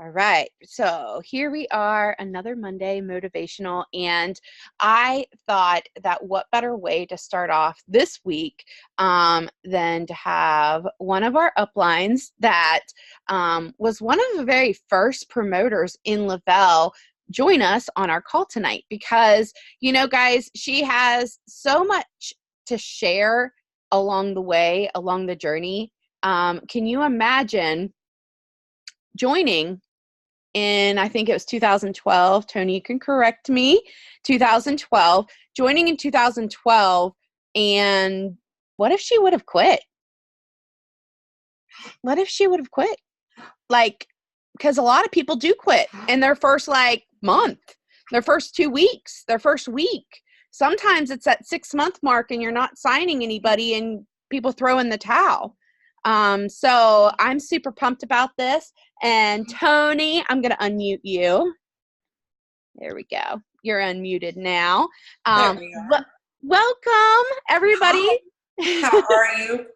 All right. So here we are, another Monday motivational. And I thought that what better way to start off this week than to have one of our uplines that was one of the very first promoters in Lavelle join us on our call tonight because, guys, she has so much to share along the way, along the journey. Can you imagine joining in, I think it was 2012, Tony, you can correct me, 2012, joining in 2012, and what if she would have quit? What if she would have quit? Like, because a lot of people do quit in their first, month, their first 2 weeks, their first week. Sometimes it's that 6-month mark and you're not signing anybody and people throw in the towel. So I'm super pumped about this. And Tony, I'm going to unmute you. There we go. You're unmuted now. There we are. Welcome, everybody. Hi. How are you?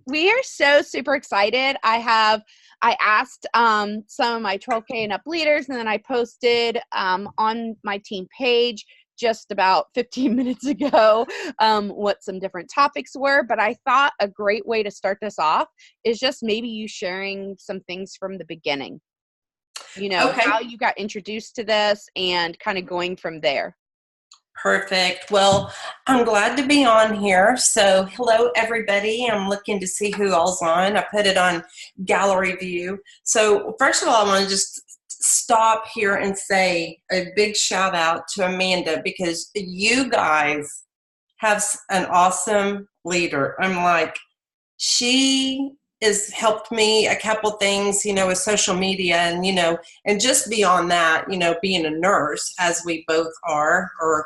We are so super excited. I asked some of my 12K and up leaders, and then I posted on my team page just about 15 minutes ago what some different topics were. But I thought a great way to start this off is just maybe you sharing some things from the beginning. Okay. How you got introduced to this and kind of going from there. Perfect. Well, I'm glad to be on here. So hello, everybody. I'm looking to see who all's on. I put it on gallery view. So first of all, I want to just stop here and say a big shout out to Amanda because you guys have an awesome leader. I'm like, she has helped me a couple things, with social media and, and just beyond that, being a nurse as we both are, or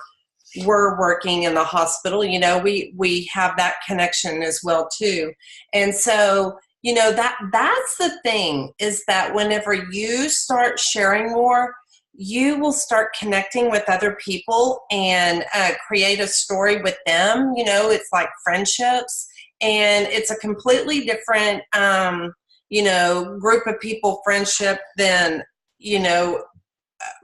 we're working in the hospital, we have that connection as well too. And so, that's the thing is that whenever you start sharing more, you will start connecting with other people and create a story with them. It's like friendships. And it's a completely different, group of people friendship than,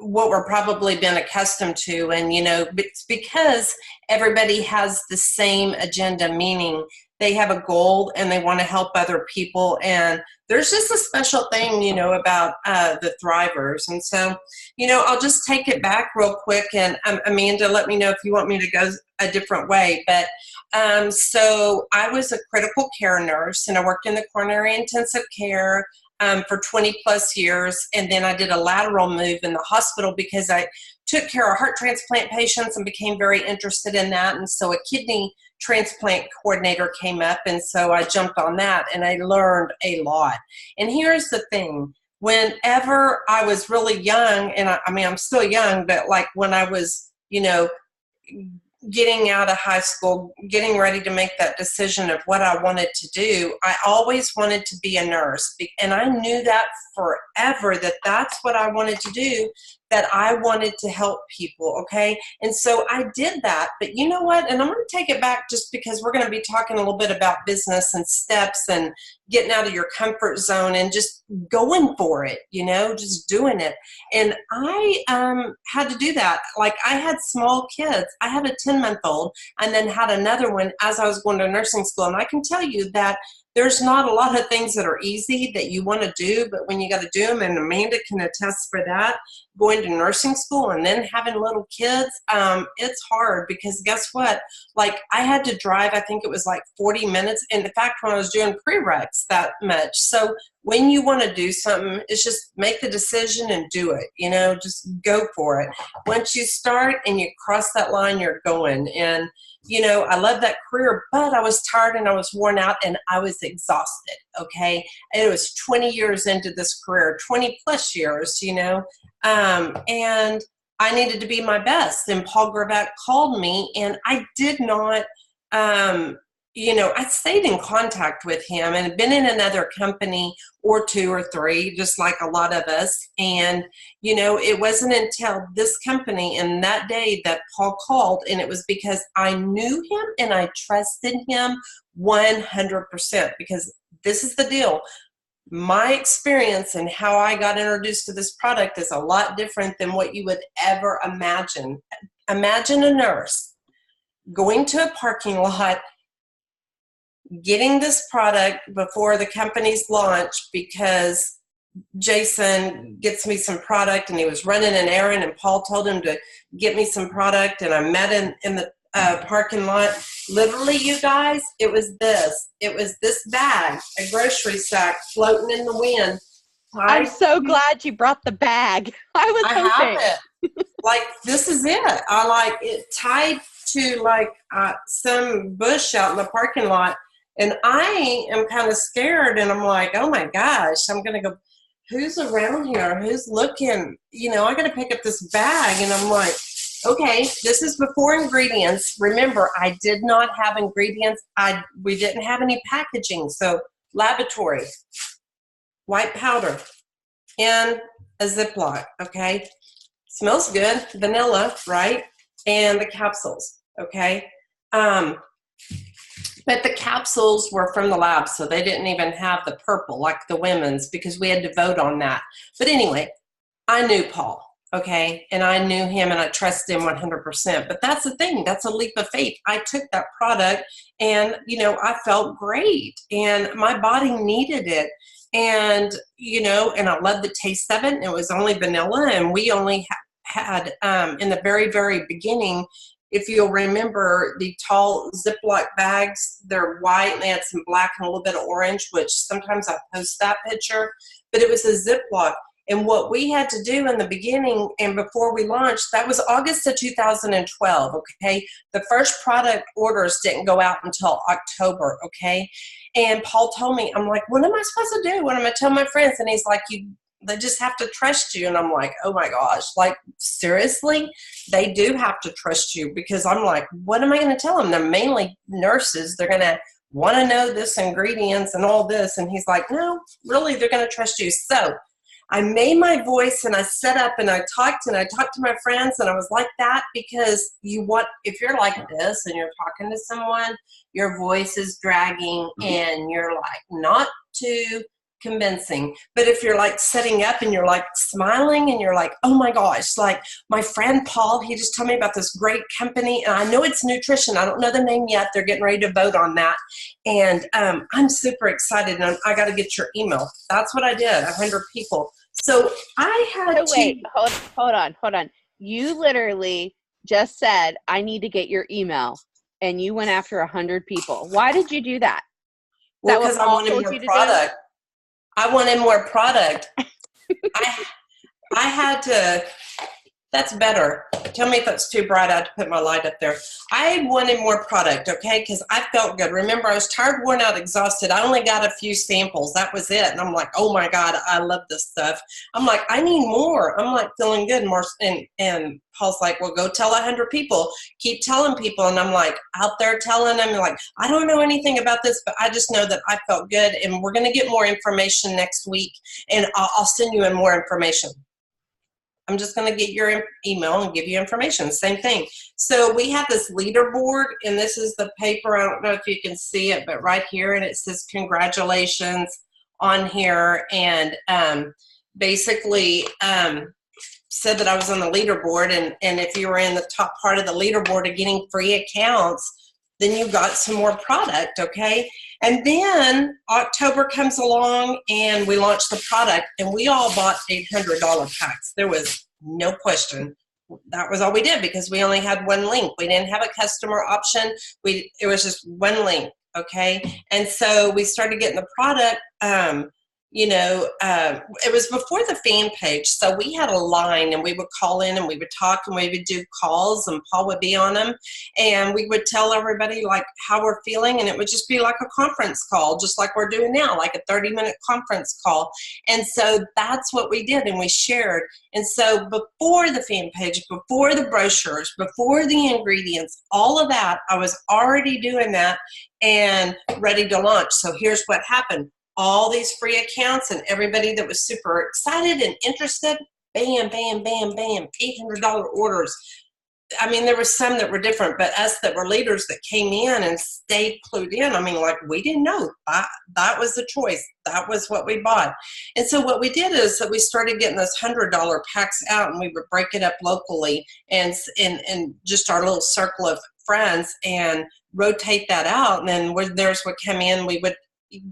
what we're probably been accustomed to. And, it's because everybody has the same agenda, meaning they have a goal and they want to help other people. And there's just a special thing, about the Thrivers. And so, I'll just take it back real quick. And Amanda, let me know if you want me to go a different way. But so I was a critical care nurse and I worked in the coronary intensive care for 20 plus years. And then I did a lateral move in the hospital because I took care of heart transplant patients and became very interested in that. And so a kidney transplant coordinator came up. And so I jumped on that and I learned a lot. And here's the thing. Whenever I was really young, and I'm still young, but like when I was, getting out of high school, getting ready to make that decision of what I wanted to do, I always wanted to be a nurse. And I knew that forever, that that's what I wanted to do, that I wanted to help people, okay? And so I did that. But you know what? And I'm going to take it back just because we're going to be talking a little bit about business and steps and getting out of your comfort zone and just going for it, just doing it. And I had to do that. Like I had small kids. I had a 10-month-old and then had another one as I was going to nursing school. And I can tell you that there's not a lot of things that are easy that you want to do, but when you got to do them, and Amanda can attest for that, going to nursing school and then having little kids, it's hard because guess what? Like I had to drive, I think it was like 40 minutes. In fact, when I was doing prereqs that much. So when you want to do something, it's just make the decision and do it, just go for it. Once you start and you cross that line, you're going. And I love that career, but I was tired and I was worn out and I was exhausted, okay? It was 20 years into this career, 20 plus years, and I needed to be my best. And Paul Gravatt called me and I did not, I stayed in contact with him and had been in another company or two or three, just like a lot of us. And, it wasn't until this company and that day that Paul called, and it was because I knew him and I trusted him 100%, because this is the deal. my experience and how I got introduced to this product is a lot different than what you would ever imagine. Imagine a nurse going to a parking lot, getting this product before the company's launch because Jason gets me some product and he was running an errand and Paul told him to get me some product, and I met him in the parking lot. Literally, you guys, it was this bag, a grocery sack floating in the wind. I'm so glad you brought the bag. I was hoping. Have it. Like, this is it. I like it tied to like some bush out in the parking lot, and I am kind of scared, and I'm like, oh my gosh, I'm gonna go, who's around here, who's looking, I gotta pick up this bag. And I'm like, okay, this is before ingredients. Remember, I did not have ingredients. We didn't have any packaging. So Lavatory, white powder, in a Ziploc, okay? Smells good, vanilla, right? And the capsules, okay? But the capsules were from the lab, so they didn't even have the purple like the women's, because we had to vote on that. But anyway, I knew Paul, okay? And I knew him and I trusted him 100%. But that's the thing. That's a leap of faith. I took that product and, I felt great. And my body needed it. And, and I loved the taste of it. It was only vanilla. And we only had, in the very, very beginning, if you'll remember, the tall Ziploc bags, they're white and they had some black and a little bit of orange, which sometimes I post that picture. But it was a Ziploc. And what we had to do in the beginning and before we launched, that was August of 2012, okay? The first product orders didn't go out until October, okay? And Paul told me, I'm like, what am I supposed to do? What am I tell my friends? And he's like, they just have to trust you. And I'm like, oh my gosh, like, seriously? They do have to trust you, because I'm like, what am I going to tell them? They're mainly nurses. They're going to want to know this ingredients and all this. And he's like, no, really, they're going to trust you. So I made my voice and I set up and I talked to my friends, and I was like that, because if you're like this and you're talking to someone, your voice is dragging and you're like not too convincing. But if you're like setting up and you're like smiling and you're like, oh my gosh, like my friend Paul, he just told me about this great company, and I know it's nutrition. I don't know the name yet. They're getting ready to vote on that. And I'm super excited, and I got to get your email. That's what I did, 100 people. So I had to wait, hold on. You literally just said, I need to get your email, and you went after 100 people. Why did you do that? Well, because I wanted more product. I wanted more product. I had to, that's better. Tell me if it's too bright. I had to put my light up there. I wanted more product, okay, because I felt good. Remember, I was tired, worn out, exhausted. I only got a few samples. That was it. And I'm like, oh my God, I love this stuff. I'm like, I need more. I'm like feeling good. And Paul's like, well, go tell 100 people. Keep telling people. And I'm like out there telling them, like, I don't know anything about this, but I just know that I felt good. And we're going to get more information next week. And I'll send you in more information. I'm just going to get your email and give you information. Same thing. So we have this leaderboard, and this is the paper. I don't know if you can see it, but right here, and it says congratulations on here. And basically said that I was on the leaderboard. And if you were in the top part of the leaderboard of getting free accounts, then you got some more product, okay? And then October comes along and we launched the product, and we all bought $800 packs. There was no question. That was all we did, because we only had one link. We didn't have a customer option. It was just one link, okay? And so we started getting the product. It was before the fan page, so we had a line, and we would call in and we would talk and we would do calls, and Paul would be on them, and we would tell everybody like how we're feeling, and it would just be like a conference call, just like we're doing now, like a 30-minute conference call. And so that's what we did, and we shared. And so before the fan page, before the brochures, before the ingredients, all of that, I was already doing that and ready to launch. So here's what happened. All these free accounts and everybody that was super excited and interested, bam, bam, bam, bam, $800 orders. I mean, there were some that were different, but us that were leaders that came in and stayed clued in. I mean, like, we didn't know that was the choice. That was what we bought. And so what we did is that we started getting those $100 packs out, and we would break it up locally and just our little circle of friends and rotate that out. And then when theirs would come in, we would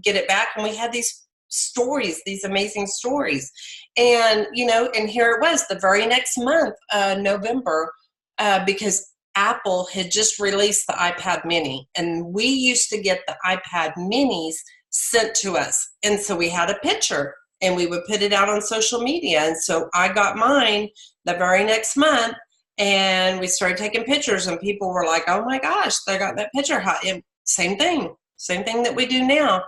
get it back, and we had these stories, these amazing stories. And, and here it was the very next month, November, because Apple had just released the iPad mini, and we used to get the iPad minis sent to us. And so we had a picture, and we would put it out on social media. And so I got mine the very next month, and we started taking pictures, and people were like, oh my gosh, they got that picture. Same thing that we do now.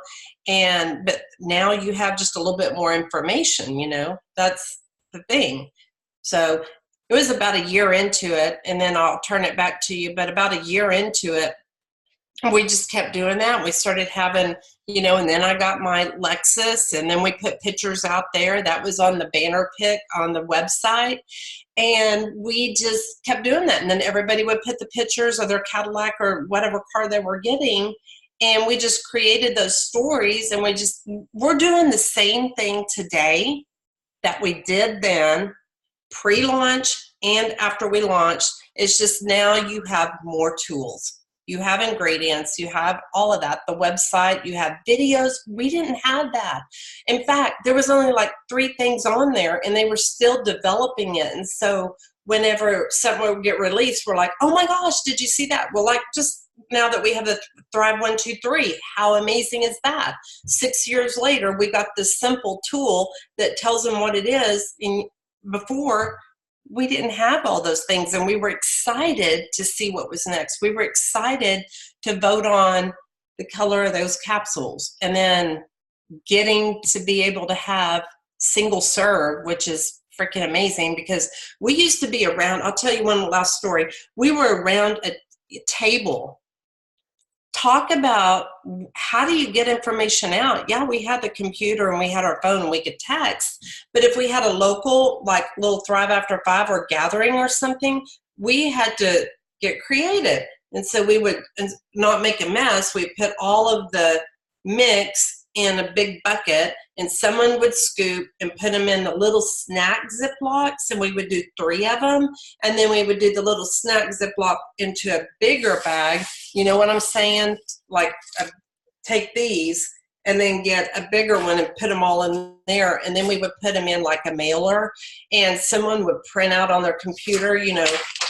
But now you have just a little bit more information, that's the thing. So it was about a year into it, and then I'll turn it back to you, but about a year into it, we just kept doing that. We started having, and then I got my Lexus, and then we put pictures out there. That was on the banner pic on the website. And we just kept doing that. And then everybody would put the pictures of their Cadillac or whatever car they were getting. And we just created those stories, and we're doing the same thing today that we did then, pre-launch and after we launched. It's just now you have more tools. You have ingredients, you have all of that. The website, you have videos. We didn't have that. In fact, there was only like 3 things on there, and they were still developing it. And so whenever something would get released, we're like, oh my gosh, did you see that? Well, like, just now that we have the Thrive 123, how amazing is that? 6 years later, we got this simple tool that tells them what it is. And before, we didn't have all those things, and we were excited to see what was next. We were excited to vote on the color of those capsules, and then getting to be able to have single serve, which is freaking amazing, because we used to be around. I'll tell you one last story. We were around a table. Talk about how do you get information out? Yeah, we had the computer and we had our phone and we could text, but if we had a local, like, little Thrive After 5 or gathering or something, we had to get creative. And so we would not make a mess. We put all of the mix in a big bucket, and someone would scoop and put them in the little snack Ziplocs, and we would do 3 of them, and then we would do the little snack Ziploc into a bigger bag. You know what I'm saying? Like, take these and then get a bigger one and put them all in there, and then we would put them in like a mailer, and someone would print out on their computer,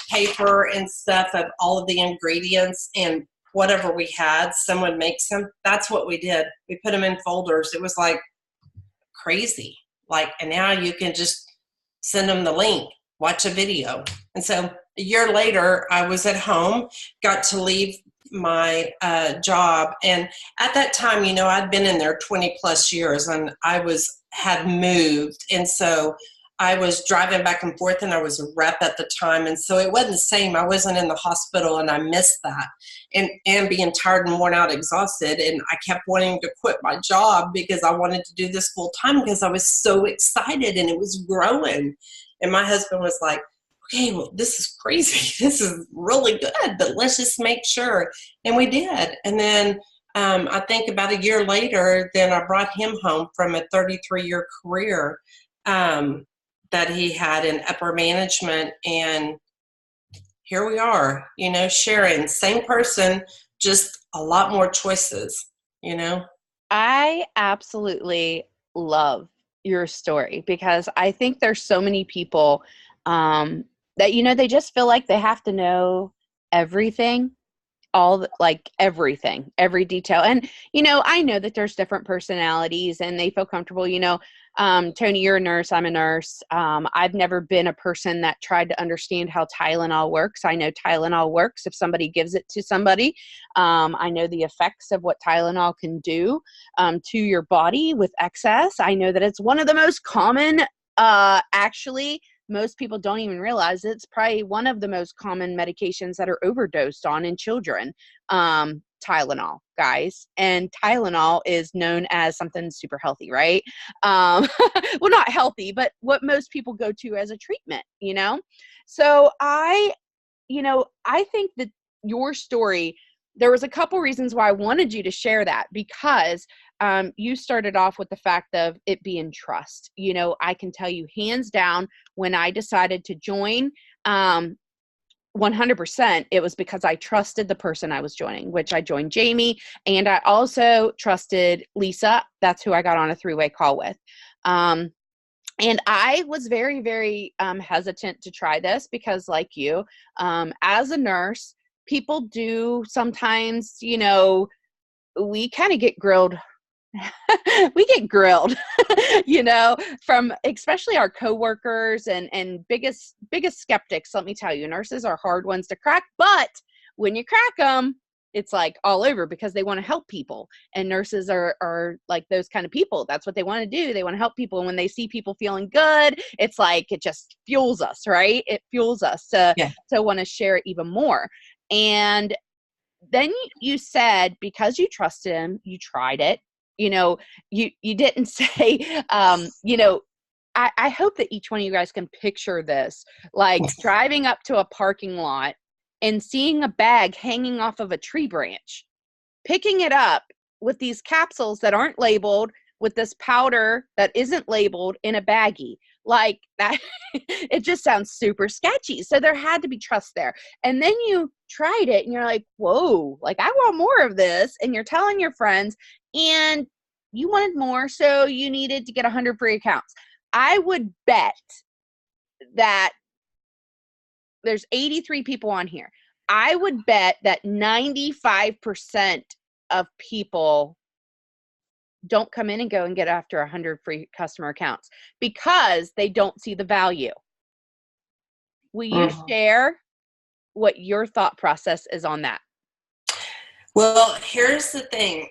paper and stuff of all of the ingredients and whatever we had. Someone makes them. That's what we did. We put them in folders. It was like crazy. Like, and now you can just send them the link, watch a video. And so a year later, I was at home, got to leave my job. And at that time, I'd been in there 20 plus years, and had moved. And so I was driving back and forth, and I was a rep at the time. And so it wasn't the same. I wasn't in the hospital, and I missed that. And being tired and worn out, exhausted. And I kept wanting to quit my job because I wanted to do this full time, because I was so excited and it was growing. And my husband was like, okay, well, this is crazy. This is really good, but let's just make sure. And we did. And then I think about a year later, then I brought him home from a 33-year career that he had in upper management. And here we are, sharing, same person, just a lot more choices, I absolutely love your story, because I think there's so many people that, they just feel like they have to know everything, everything, every detail. And, I know that there's different personalities and they feel comfortable, Tony, you're a nurse. I'm a nurse. I've never been a person that tried to understand how Tylenol works. I know Tylenol works if somebody gives it to somebody. I know the effects of what Tylenol can do to your body with excess. I know that it's one of the most common, actually, most people don't even realize it's probably one of the most common medications that are overdosed on in children. Tylenol, guys. And Tylenol is known as something super healthy, right? Well, not healthy, but what most people go to as a treatment, So I I think that your story, there was a couple reasons why I wanted you to share that, because you started off with the fact of it being trust. I can tell you hands down, when I decided to join, 100%, it was because I trusted the person I was joining, which I joined Jamie, and I also trusted Lisa. That's who I got on a 3-way call with. And I was very, very hesitant to try this because, like you, as a nurse, people do sometimes, we kind of get grilled. We get grilled, from especially our coworkers and biggest skeptics. Let me tell you, nurses are hard ones to crack, but when you crack them, it's like all over because they want to help people. And nurses are like those kind of people. That's what they want to do. They want to help people. And when they see people feeling good, it's like it just fuels us, right? It fuels us Yeah. to want to share it even more. And then you said because you trusted him, you tried it. You didn't say, I hope that each one of you guys can picture this, like driving up to a parking lot and seeing a bag hanging off of a tree branch, picking it up with these capsules that aren't labeled, with this powder that isn't labeled in a baggie. Like that, it just sounds super sketchy. So there had to be trust there. And then you tried it and you're like, whoa, like I want more of this. And you're telling your friends and you wanted more. So you needed to get 100 free accounts. I would bet that there's 83 people on here. I would bet that 95% of people don't come in and go and get after 100 free customer accounts because they don't see the value. Will you Mhm. share what your thought process is on that? Well, here's the thing.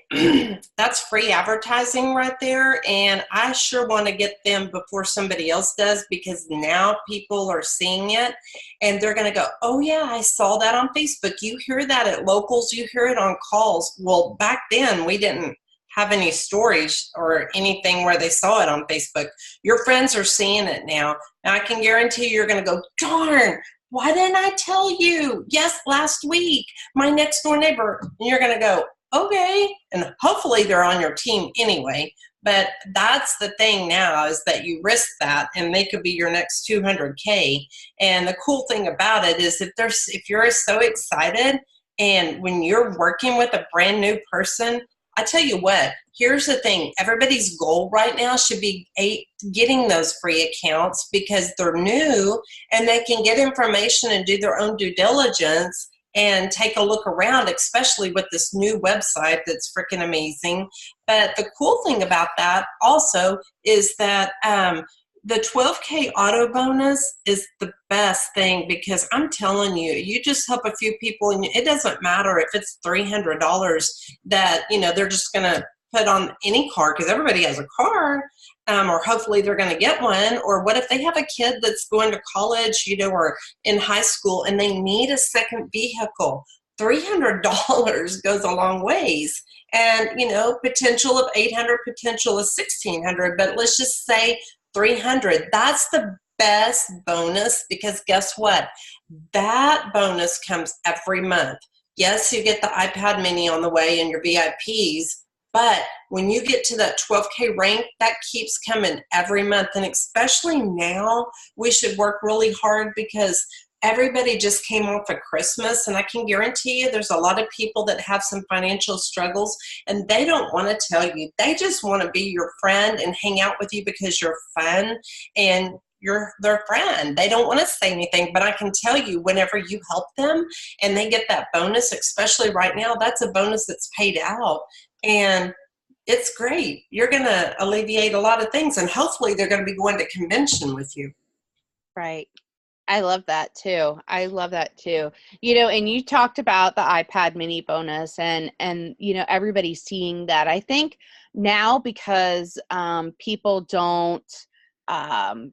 That's free advertising right there. And I sure want to get them before somebody else does, because now people are seeing it and they're going to go, oh, yeah, I saw that on Facebook. You hear that at locals. You hear it on calls. Well, back then we didn't have any stories or anything where they saw it on Facebook. Your friends are seeing it now. And I can guarantee you're going to go, darn, why didn't I tell you? Yes, last week, my next door neighbor. And you're going to go, okay. And hopefully they're on your team anyway. But that's the thing now, is that you risk that and they could be your next 200K. And the cool thing about it is if you're so excited and when you're working with a brand new person, I tell you what, here's the thing. Everybody's goal right now should be getting those free accounts because they're new and they can get information and do their own due diligence and take a look around, especially with this new website that's freaking amazing. But the cool thing about that also is that the 12K auto bonus is the best thing, because I'm telling you, you just help a few people and it doesn't matter if it's $300 that, they're just going to put on any car, because everybody has a car, or hopefully they're going to get one. Or what if they have a kid that's going to college, or in high school and they need a second vehicle? $300 goes a long ways. And, potential of 800, potential of 1600, but let's just say 300. That's the best bonus, because guess what? That bonus comes every month. Yes, you get the iPad mini on the way and your VIPs, but when you get to that 12K rank, that keeps coming every month. And especially now, we should work really hard because everybody just came off of Christmas, and I can guarantee you there's a lot of people that have some financial struggles and they don't want to tell you. They just want to be your friend and hang out with you because you're fun and you're their friend. They don't want to say anything, but I can tell you, whenever you help them and they get that bonus, especially right now, that's a bonus that's paid out. And it's great. You're going to alleviate a lot of things, and hopefully they're going to be going to convention with you. Right. I love that too. I love that too. And you talked about the iPad mini bonus and everybody's seeing that. I think now because people don't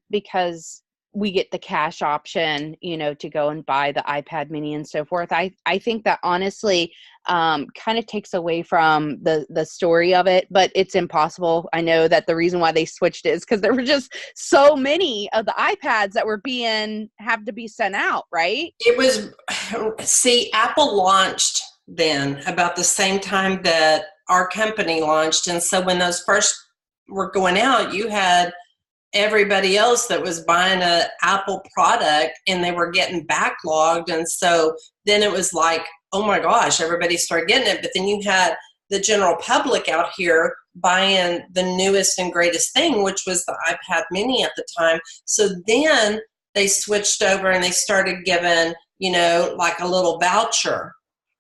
because we get the cash option, to go and buy the iPad mini and so forth. I think that honestly kind of takes away from the story of it, but it's impossible. I know that the reason why they switched it is because there were just so many of the iPads that were have to be sent out, right? It was, see, Apple launched then about the same time that our company launched. And so when those first were going out, you had everybody else that was buying a Apple product and they were getting backlogged. And so then it was like, oh my gosh, everybody started getting it. But then you had the general public out here buying the newest and greatest thing, which was the iPad mini at the time. So then they switched over and they started giving, like a little voucher,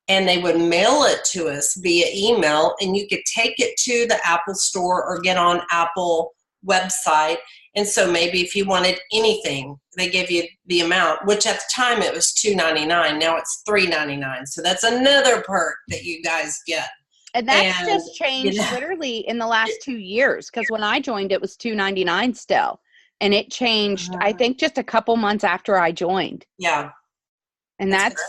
and they would mail it to us via email, and you could take it to the Apple store or get on Apple website. And so maybe if you wanted anything, they give you the amount, which at the time it was $2.99. Now it's $3.99. So that's another perk that you guys get. And that's just changed literally in the last 2 years, because when I joined, it was $2.99 still. And it changed, I think, just a couple months after I joined. Yeah. And that's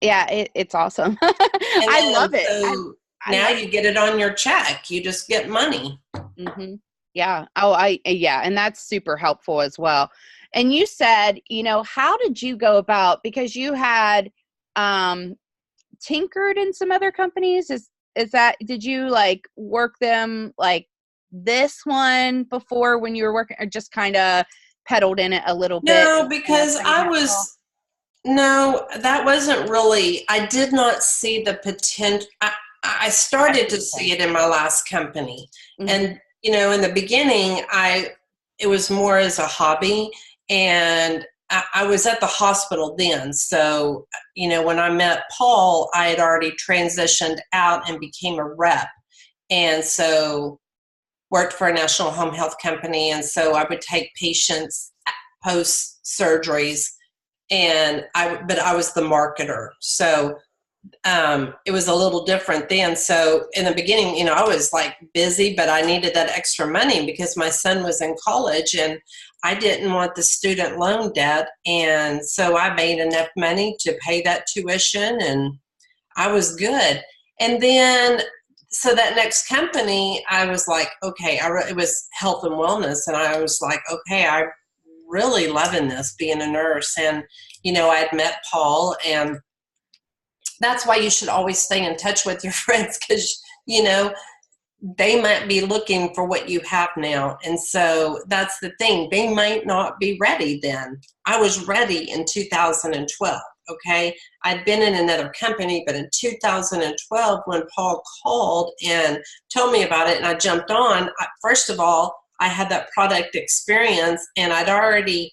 yeah, it's awesome. I love it. So now you get it on your check. You just get money. Mm-hmm. Yeah. Oh, yeah. And that's super helpful as well. And you said, how did you go about, because you had tinkered in some other companies? Did you like work them like this one before when you were working, or just kind of pedaled in it a little bit? No, because no, that wasn't really, I did not see the potential. I started to see it in my last company. Mm-hmm. And, in the beginning, it was more as a hobby, and I was at the hospital then. So, when I met Paul, I had already transitioned out and became a rep. And so worked for a national home health company. And so I would take patients post surgeries, but I was the marketer. So it was a little different then. So in the beginning, I was like busy, but I needed that extra money because my son was in college and I didn't want the student loan debt. And so I made enough money to pay that tuition, and I was good. And then, so that next company, I was like, okay, it was health and wellness. And I was like, okay, I'm really loving this, being a nurse. And, I had met Paul, and that's why you should always stay in touch with your friends, because, they might be looking for what you have now. And so that's the thing. They might not be ready then. I was ready in 2012, okay? I'd been in another company, but in 2012, when Paul called and told me about it and I jumped on, first of all, I had that product experience, and I'd already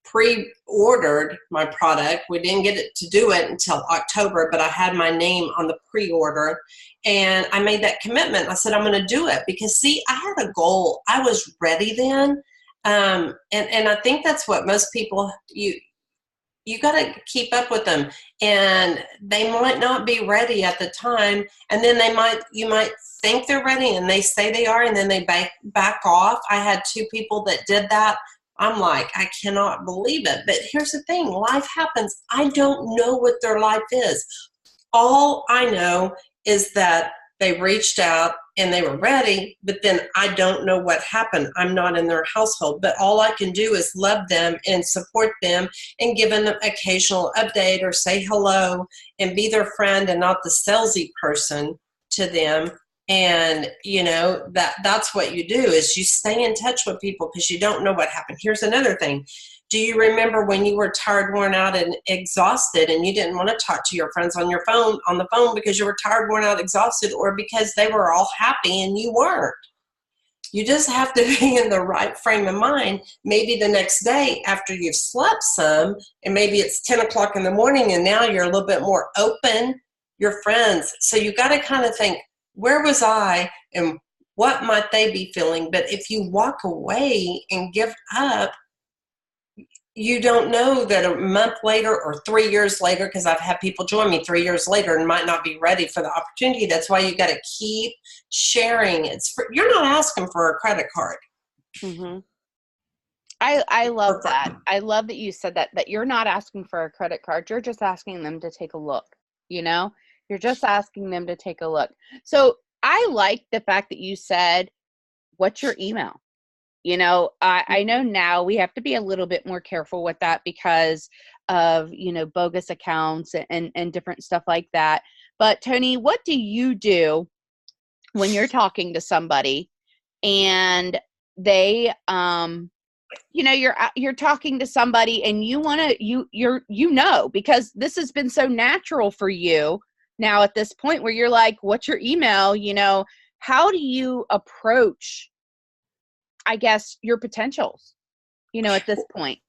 pre-ordered my product. We didn't get it to do it until October, but I had my name on the pre-order, and I made that commitment. I said, I'm going to do it because, see, I had a goal. I was ready then. And I think that's what most people, you got to keep up with them, and they might not be ready at the time. And then you might think they're ready and they say they are, and then they back off. I had 2 people that did that. I'm like, I cannot believe it. But here's the thing. Life happens. I don't know what their life is. All I know is that they reached out and they were ready, but then I don't know what happened. I'm not in their household, but all I can do is love them and support them and give an occasional update or say hello and be their friend and not the salesy person to them. And, that's what you do, is you stay in touch with people because you don't know what happened. Here's another thing. Do you remember when you were tired, worn out, and exhausted, and you didn't want to talk to your friends on the phone because you were tired, worn out, exhausted, or because they were all happy and you weren't? You just have to be in the right frame of mind. Maybe the next day after you've slept some, and maybe it's 10 o'clock in the morning, and now you're a little bit more open, your friends. So you got to kind of think, where was I and what might they be feeling? But if you walk away and give up, you don't know that a month later or 3 years later, because I've had people join me 3 years later and might not be ready for the opportunity. That's why you got to keep sharing. You're not asking for a credit card. Mm-hmm. I love that. Perfect. I love that you said that you're not asking for a credit card. You're just asking them to take a look, you know? You're just asking them to take a look. So, I like the fact that you said, "What's your email?" I know now we have to be a little bit more careful with that because of, bogus accounts and different stuff like that. But Tony, what do you do when you're talking to somebody and they you're talking to somebody and you want to because this has been so natural for you now at this point where you're like, what's your email? How do you approach, I guess, your potentials, at this point?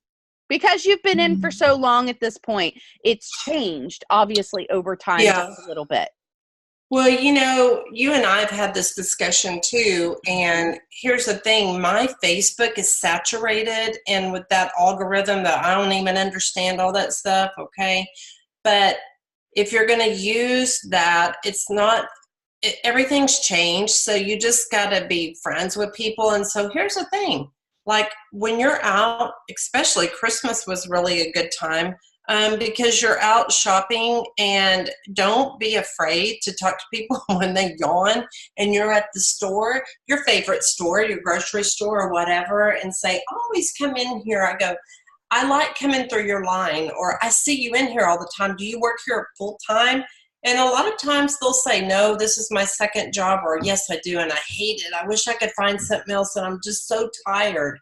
Because you've been in for so long at this point, it's changed obviously over time just Yeah. a little bit. Well, you and I have had this discussion too. And here's the thing, my Facebook is saturated and with that algorithm that I don't even understand all that stuff. Okay. But if you're going to use that, everything's changed. So you just got to be friends with people. And so here's the thing, like when you're out, especially Christmas was really a good time, because you're out shopping, and don't be afraid to talk to people when they yawn and you're at the store, your favorite store, your grocery store or whatever, and say, always come in here. I go, I like coming through your line, or I see you in here all the time. Do you work here full time? And a lot of times they'll say, no, this is my second job, or yes, I do, and I hate it. I wish I could find something else, and I'm just so tired.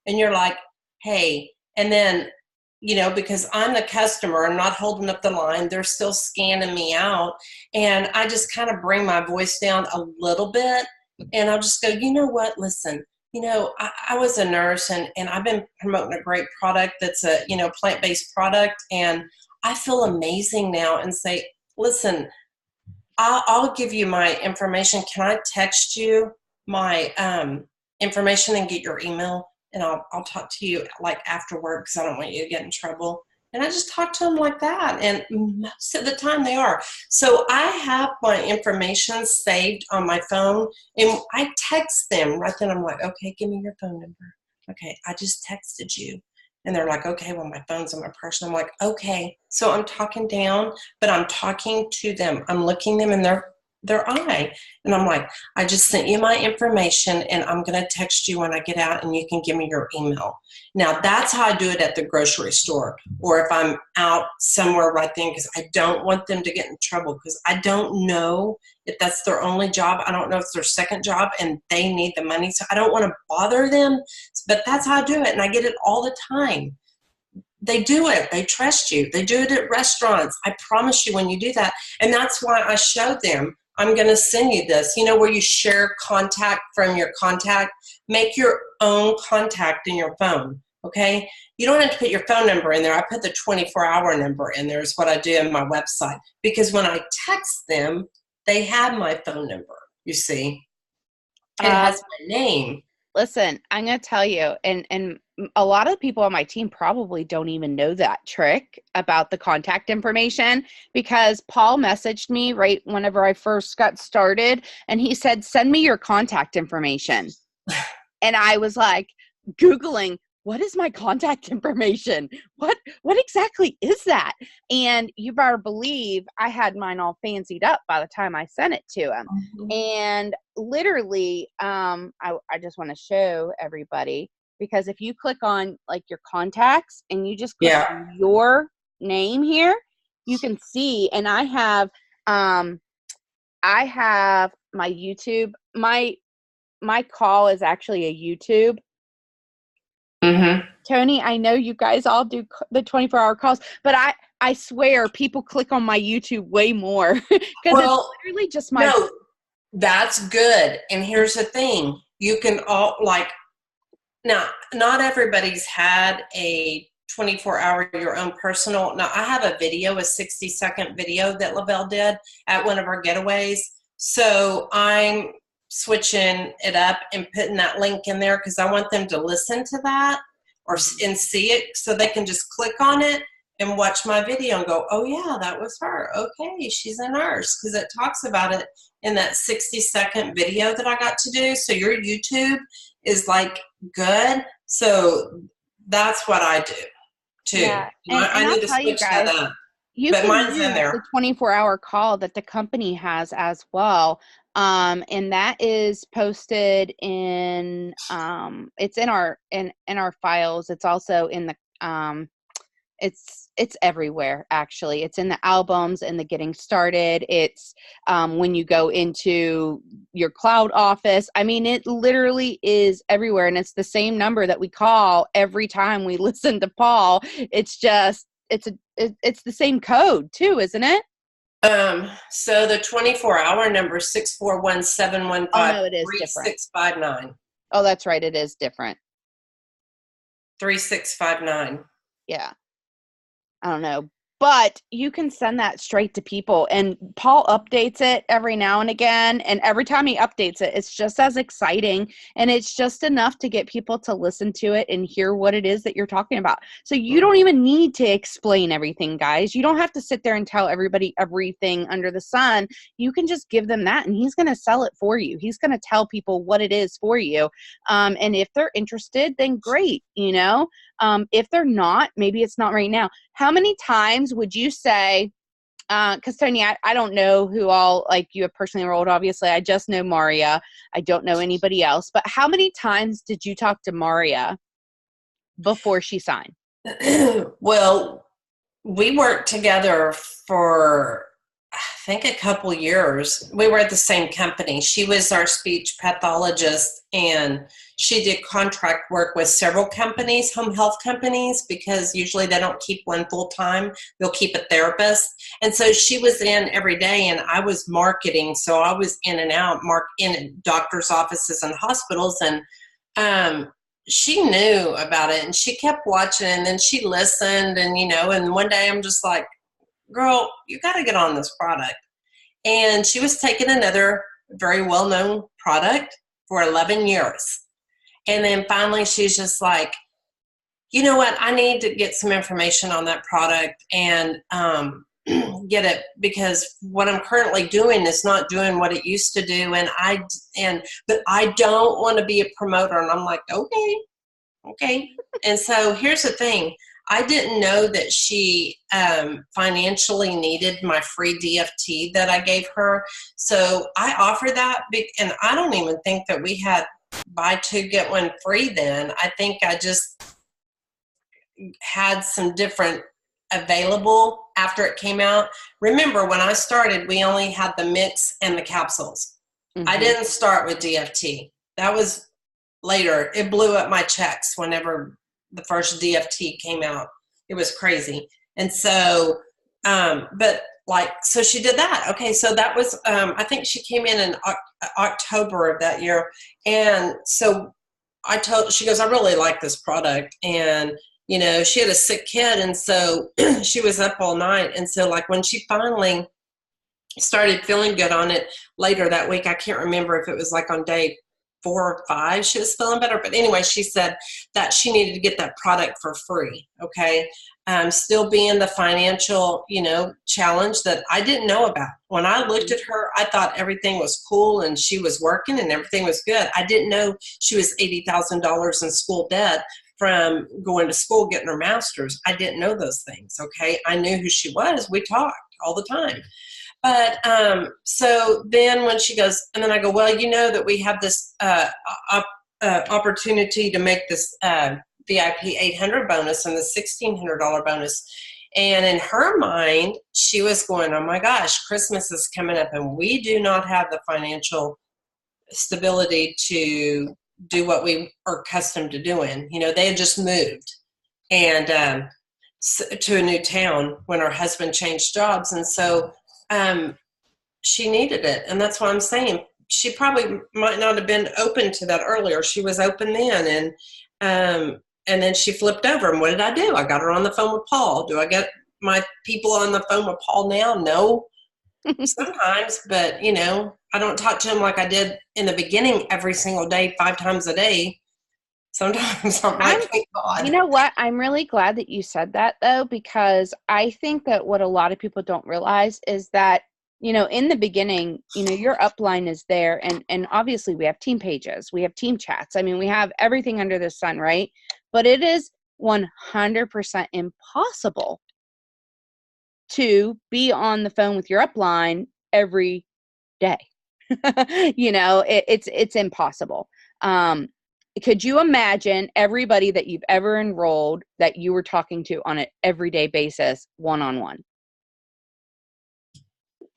And you're like, hey, and then, because I'm the customer, I'm not holding up the line, they're still scanning me out. And I just kind of bring my voice down a little bit, and I'll just go, you know what, listen, I was a nurse, and I've been promoting a great product that's a, plant-based product, and I feel amazing now, and say, listen, I'll give you my information. Can I text you my information and get your email? And I'll talk to you like after work, because I don't want you to get in trouble. And I just talk to them like that. And most of the time they are. So I have my information saved on my phone, and I text them right then. I'm like, okay, give me your phone number. Okay, I just texted you. And they're like, okay, well, my phone's on my purse. And I'm like, okay. So I'm talking down, but I'm talking to them. I'm looking them in their eye. And I'm like, I just sent you my information, and I'm going to text you when I get out, and you can give me your email. Now, that's how I do it at the grocery store, or if I'm out somewhere right then, because I don't want them to get in trouble, because I don't know if that's their only job. I don't know if it's their second job and they need the money. So I don't want to bother them, but that's how I do it. And I get it all the time. They do it. They trust you. They do it at restaurants. I promise you when you do that. And that's why I showed them, I'm going to send you this, where you share contact from your contact. Make your own contact in your phone, okay? You don't have to put your phone number in there. I put the 24-hour number in there is what I do in my website. Because when I text them, they have my phone number, you see. It has my name. Listen, I'm going to tell you, and a lot of people on my team probably don't even know that trick about the contact information, because Paul messaged me right whenever I first got started, and he said, send me your contact information. And I was like, Googling, what is my contact information? What exactly is that? And you better believe I had mine all fancied up by the time I sent it to him. Mm-hmm. And literally, I just want to show everybody, because if you click on like your contacts and you just click on your name here, you can see, and I have my YouTube, my call is actually a YouTube. Mm-hmm. Tony, I know you guys all do the 24-hour calls, but I swear people click on my YouTube way more, because it's literally just my. No, that's good. And here's the thing. You can all, like, now, not everybody's had a 24-hour your own personal. Now, I have a video, a 60-second video that Lavelle did at one of our getaways. So I'm switching it up and putting that link in there, because I want them to listen to that and see it, so they can just click on it and watch my video and go, oh yeah, that was her. Okay, she's a nurse, because it talks about it in that 60-second video that I got to do. So your YouTube is like good. So that's what I do too. Yeah. And I I'll need to tell you switch that guys, up, you but can mine's in use there. the 24-hour call that the company has as well. And that is posted in it's in our files. It's also in the it's everywhere actually. It's in the albums and the getting started. It's when you go into your cloud office. I mean, it literally is everywhere, and it's the same number that we call every time we listen to Paul. It's just it's the same code too, isn't it? So the 24-hour number is 641 Oh no, it is different. 3659 Oh, that's right, it is different. 3659. Yeah. I don't know. But you can send that straight to people. And Paul updates it every now and again. And every time he updates it, it's just as exciting. And it's just enough to get people to listen to it and hear what it is that you're talking about. So you don't even need to explain everything, guys. You don't have to sit there and tell everybody everything under the sun. You can just give them that, and he's going to sell it for you. He's going to tell people what it is for you. And if they're interested, then great, you know? If they're not, maybe it's not right now. How many times would you say, because Tony, I don't know who all, like, you have personally enrolled, obviously. I just know Maria. I don't know anybody else. But how many times did you talk to Maria before she signed? Well, we worked together for, I think, a couple years. We were at the same company. She was our speech pathologist, and she did contract work with several companies, home health companies, because usually they don't keep one full time. They'll keep a therapist. And so she was in every day, and I was marketing. So I was in and out, in doctors' offices and hospitals. And she knew about it, and she kept watching, and then she listened, and and one day I'm just like, girl, you got to get on this product. And she was taking another very well-known product for 11 years. And then finally she's just like, you know what, I need to get some information on that product and get it, because what I'm currently doing is not doing what it used to do. But I don't want to be a promoter. And I'm like, okay. And so here's the thing. I didn't know that she financially needed my free DFT that I gave her. So I offered that, and I don't even think that we had buy two, get one free then. I think I just had some different available after it came out. Remember, when I started, we only had the mix and the capsules. Mm-hmm. I didn't start with DFT. That was later. It blew up my checks whenever the first DFT came out. It was crazy. And so, so she did that. Okay, so that was, I think she came in October of that year. And so she goes, I really like this product. And, she had a sick kid. And so she was up all night. And so, like, when she finally started feeling good on it later that week, I can't remember if it was like on day 4 or 5, she was feeling better. But anyway, she said that she needed to get that product for free. Okay. Still being the financial, challenge that I didn't know about. When I looked at her, I thought everything was cool and she was working and everything was good. I didn't know she was $80,000 in school debt from going to school, getting her master's. I didn't know those things. Okay. I knew who she was. We talked all the time. But so then when she goes, and then I go, well, that we have this opportunity to make this VIP 800 bonus and the $1,600 bonus. And in her mind, she was going, oh my gosh, Christmas is coming up and we do not have the financial stability to do what we are accustomed to doing. They had just moved and to a new town when her husband changed jobs. And so she needed it. And that's what I'm saying. She probably might not have been open to that earlier. She was open then. And then she flipped over. And what did I do? I got her on the phone with Paul. Do I get my people on the phone with Paul now? No. Sometimes, but I don't talk to him like I did in the beginning every single day, 5 times a day. Sometimes I'm like, thank God. You know what? I'm really glad that you said that, though, because I think that what a lot of people don't realize is that, in the beginning, your upline is there, and obviously we have team pages, we have team chats. I mean, we have everything under the sun, right? But it is 100% impossible to be on the phone with your upline every day. It's impossible. Could you imagine everybody that you've ever enrolled that you were talking to on an everyday basis, one-on-one?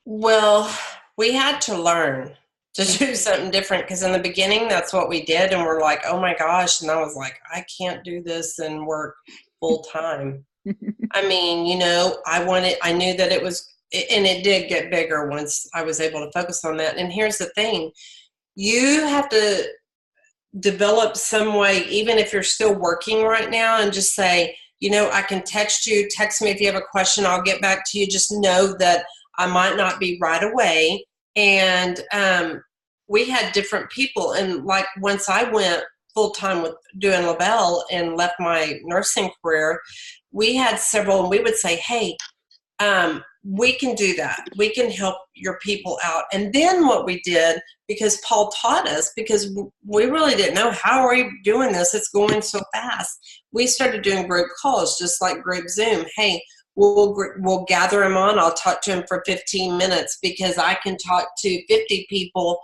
Well, we had to learn to do something different because in the beginning, that's what we did. And we're like, oh my gosh. And I was like, I can't do this and work full time. I mean, I knew that it was, and it did get bigger once I was able to focus on that. And here's the thing, you have to develop some way, even if you're still working right now, and just say, I can text me if you have a question, I'll get back to you. Just know that I might not be right away. And we had different people. And like once I went full time with doing LaBelle and left my nursing career, we had several, and we would say, hey, we can do that. We can help your people out. And then what we did, because Paul taught us, because we really didn't know how are we doing this, it's going so fast. We started doing group calls, just like group Zoom. Hey, we'll gather them on. I'll talk to them for 15 minutes because I can talk to 50 people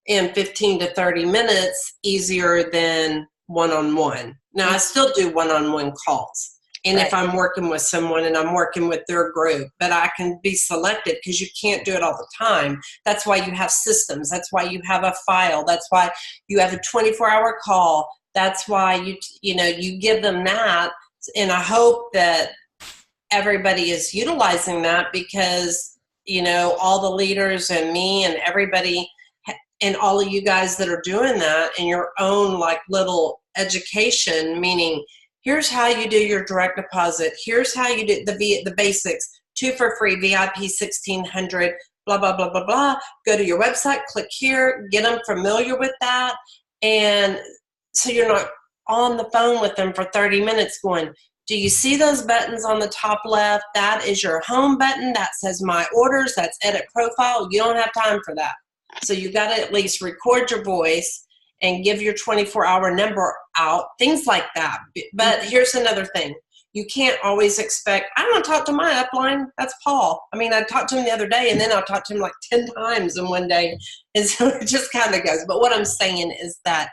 in 15 to 30 minutes easier than one-on-one. Now, I still do one-on-one calls. And Right. if I'm working with someone and I'm working with their group, but I can be selective because you can't do it all the time. That's why you have systems. That's why you have a file. That's why you have a 24-hour call. That's why you give them that. And I hope that everybody is utilizing that because, all the leaders and me and everybody and all of you guys that are doing that in your own like little education, meaning here's how you do your direct deposit. Here's how you do the basics. 2 for free, VIP 1600, blah, blah, blah, blah, blah. Go to your website, click here, get them familiar with that. And so you're not on the phone with them for 30 minutes going, do you see those buttons on the top left? That is your home button. That says my orders. That's edit profile. You don't have time for that. So you got to at least record your voice and give your 24-hour number out, things like that. But here's another thing. You can't always expect, I'm going to talk to my upline. That's Paul. I mean, I talked to him the other day, and then I'll talk to him like 10 times in one day. And so it just kind of goes. But what I'm saying is that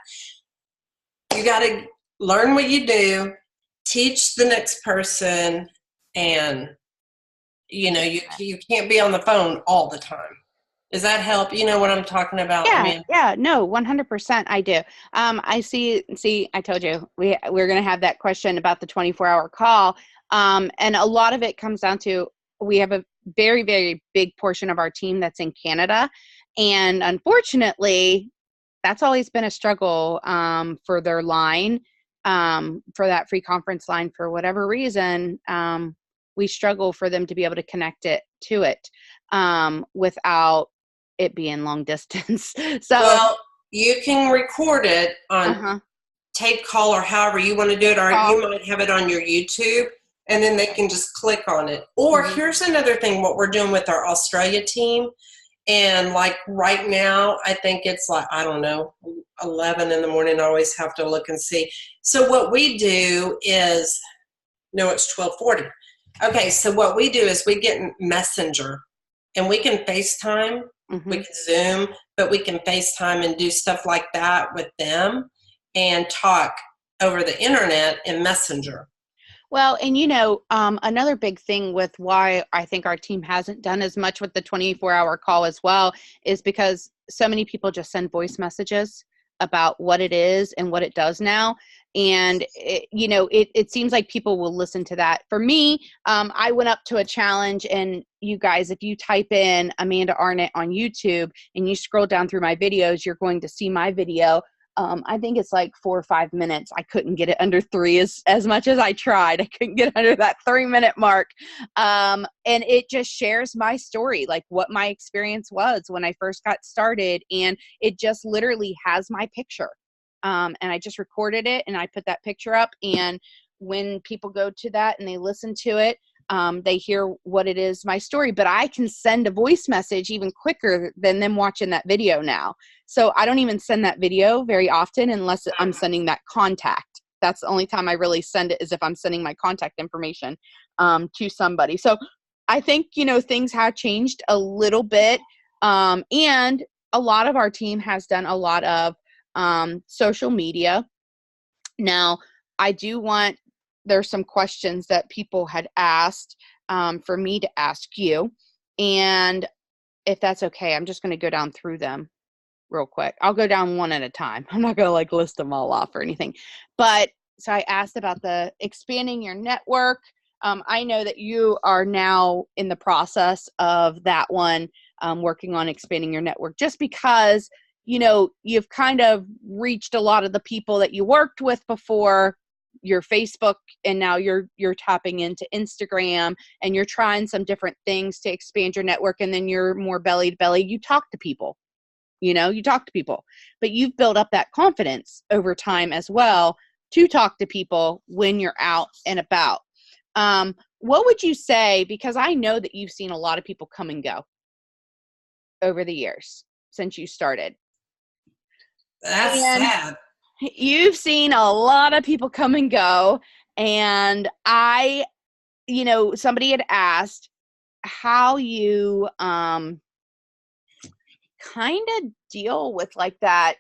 you got to learn what you do, teach the next person, and, you can't be on the phone all the time. Does that help? You know what I'm talking about? Yeah, no, 100% I do. I see, I told you we're going to have that question about the 24-hour call. And a lot of it comes down to, we have a very, very big portion of our team that's in Canada. And unfortunately, that's always been a struggle for their line, for that free conference line. For whatever reason, we struggle for them to be able to connect it to it without it being long distance. So, well, you can record it on tape call or however you want to do it, or you might have it on your YouTube, and then they can just click on it. Or here's another thing, what we're doing with our Australia team. And like right now, I think it's like, I don't know, 11 in the morning. I always have to look and see. So what we do is, no, it's 12:40. Okay, so what we do is we get Messenger, and we can FaceTime, we can Zoom, but we can FaceTime and do stuff like that with them and talk over the internet in Messenger. Well, and another big thing with why I think our team hasn't done as much with the 24-hour call as well is because so many people just send voice messages about what it is and what it does now. And, it seems like people will listen to that. For me, I went up to a challenge, and you guys, if you type in Amanda Arnett on YouTube and you scroll down through my videos, you're going to see my video. I think it's like 4 or 5 minutes. I couldn't get it under 3 as much as I tried. I couldn't get under that 3-minute mark. And it just shares my story, like what my experience was when I first got started. And it just literally has my picture. And I just recorded it and I put that picture up. And when people go to that and they listen to it, they hear what it is, my story, but I can send a voice message even quicker than them watching that video now. So I don't even send that video very often unless I'm sending that contact. That's the only time I really send it, is if I'm sending my contact information to somebody. So I think, things have changed a little bit. And a lot of our team has done a lot of social media. Now, I do want, there's some questions that people had asked for me to ask you. And if that's okay, I'm just going to go down through them real quick. I'll go down one at a time. I'm not going to like list them all off or anything. But so I asked about the expanding your network. I know that you are now in the process of that one, working on expanding your network, just because, you've kind of reached a lot of the people that you worked with before your Facebook, and now you're tapping into Instagram, and you're trying some different things to expand your network. And then you're more belly to belly. You talk to people. But you've built up that confidence over time as well to talk to people when you're out and about. What would you say, because I know that you've seen a lot of people come and go over the years since you started. That's And sad. you've seen a lot of people come and go. And somebody had asked how you kind of deal with like that,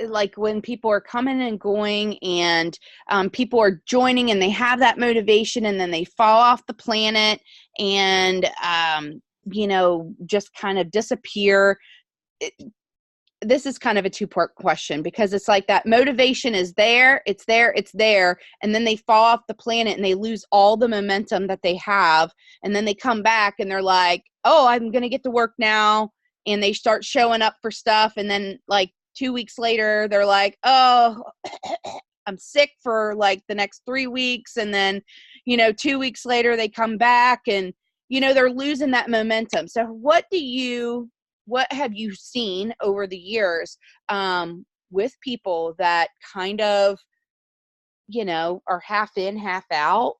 like when people are coming and going, and people are joining and they have that motivation, and then they fall off the planet, and just kind of disappear. This is kind of a two-part question, because it's like that motivation is there, it's there, and then they fall off the planet and they lose all the momentum that they have, and then they come back and they're like, oh, I'm going to get to work now, and they start showing up for stuff, and then like 2 weeks later they're like, oh, I'm sick for like the next 3 weeks, and then 2 weeks later they come back, and they're losing that momentum. So what have you seen over the years with people that kind of, are half in, half out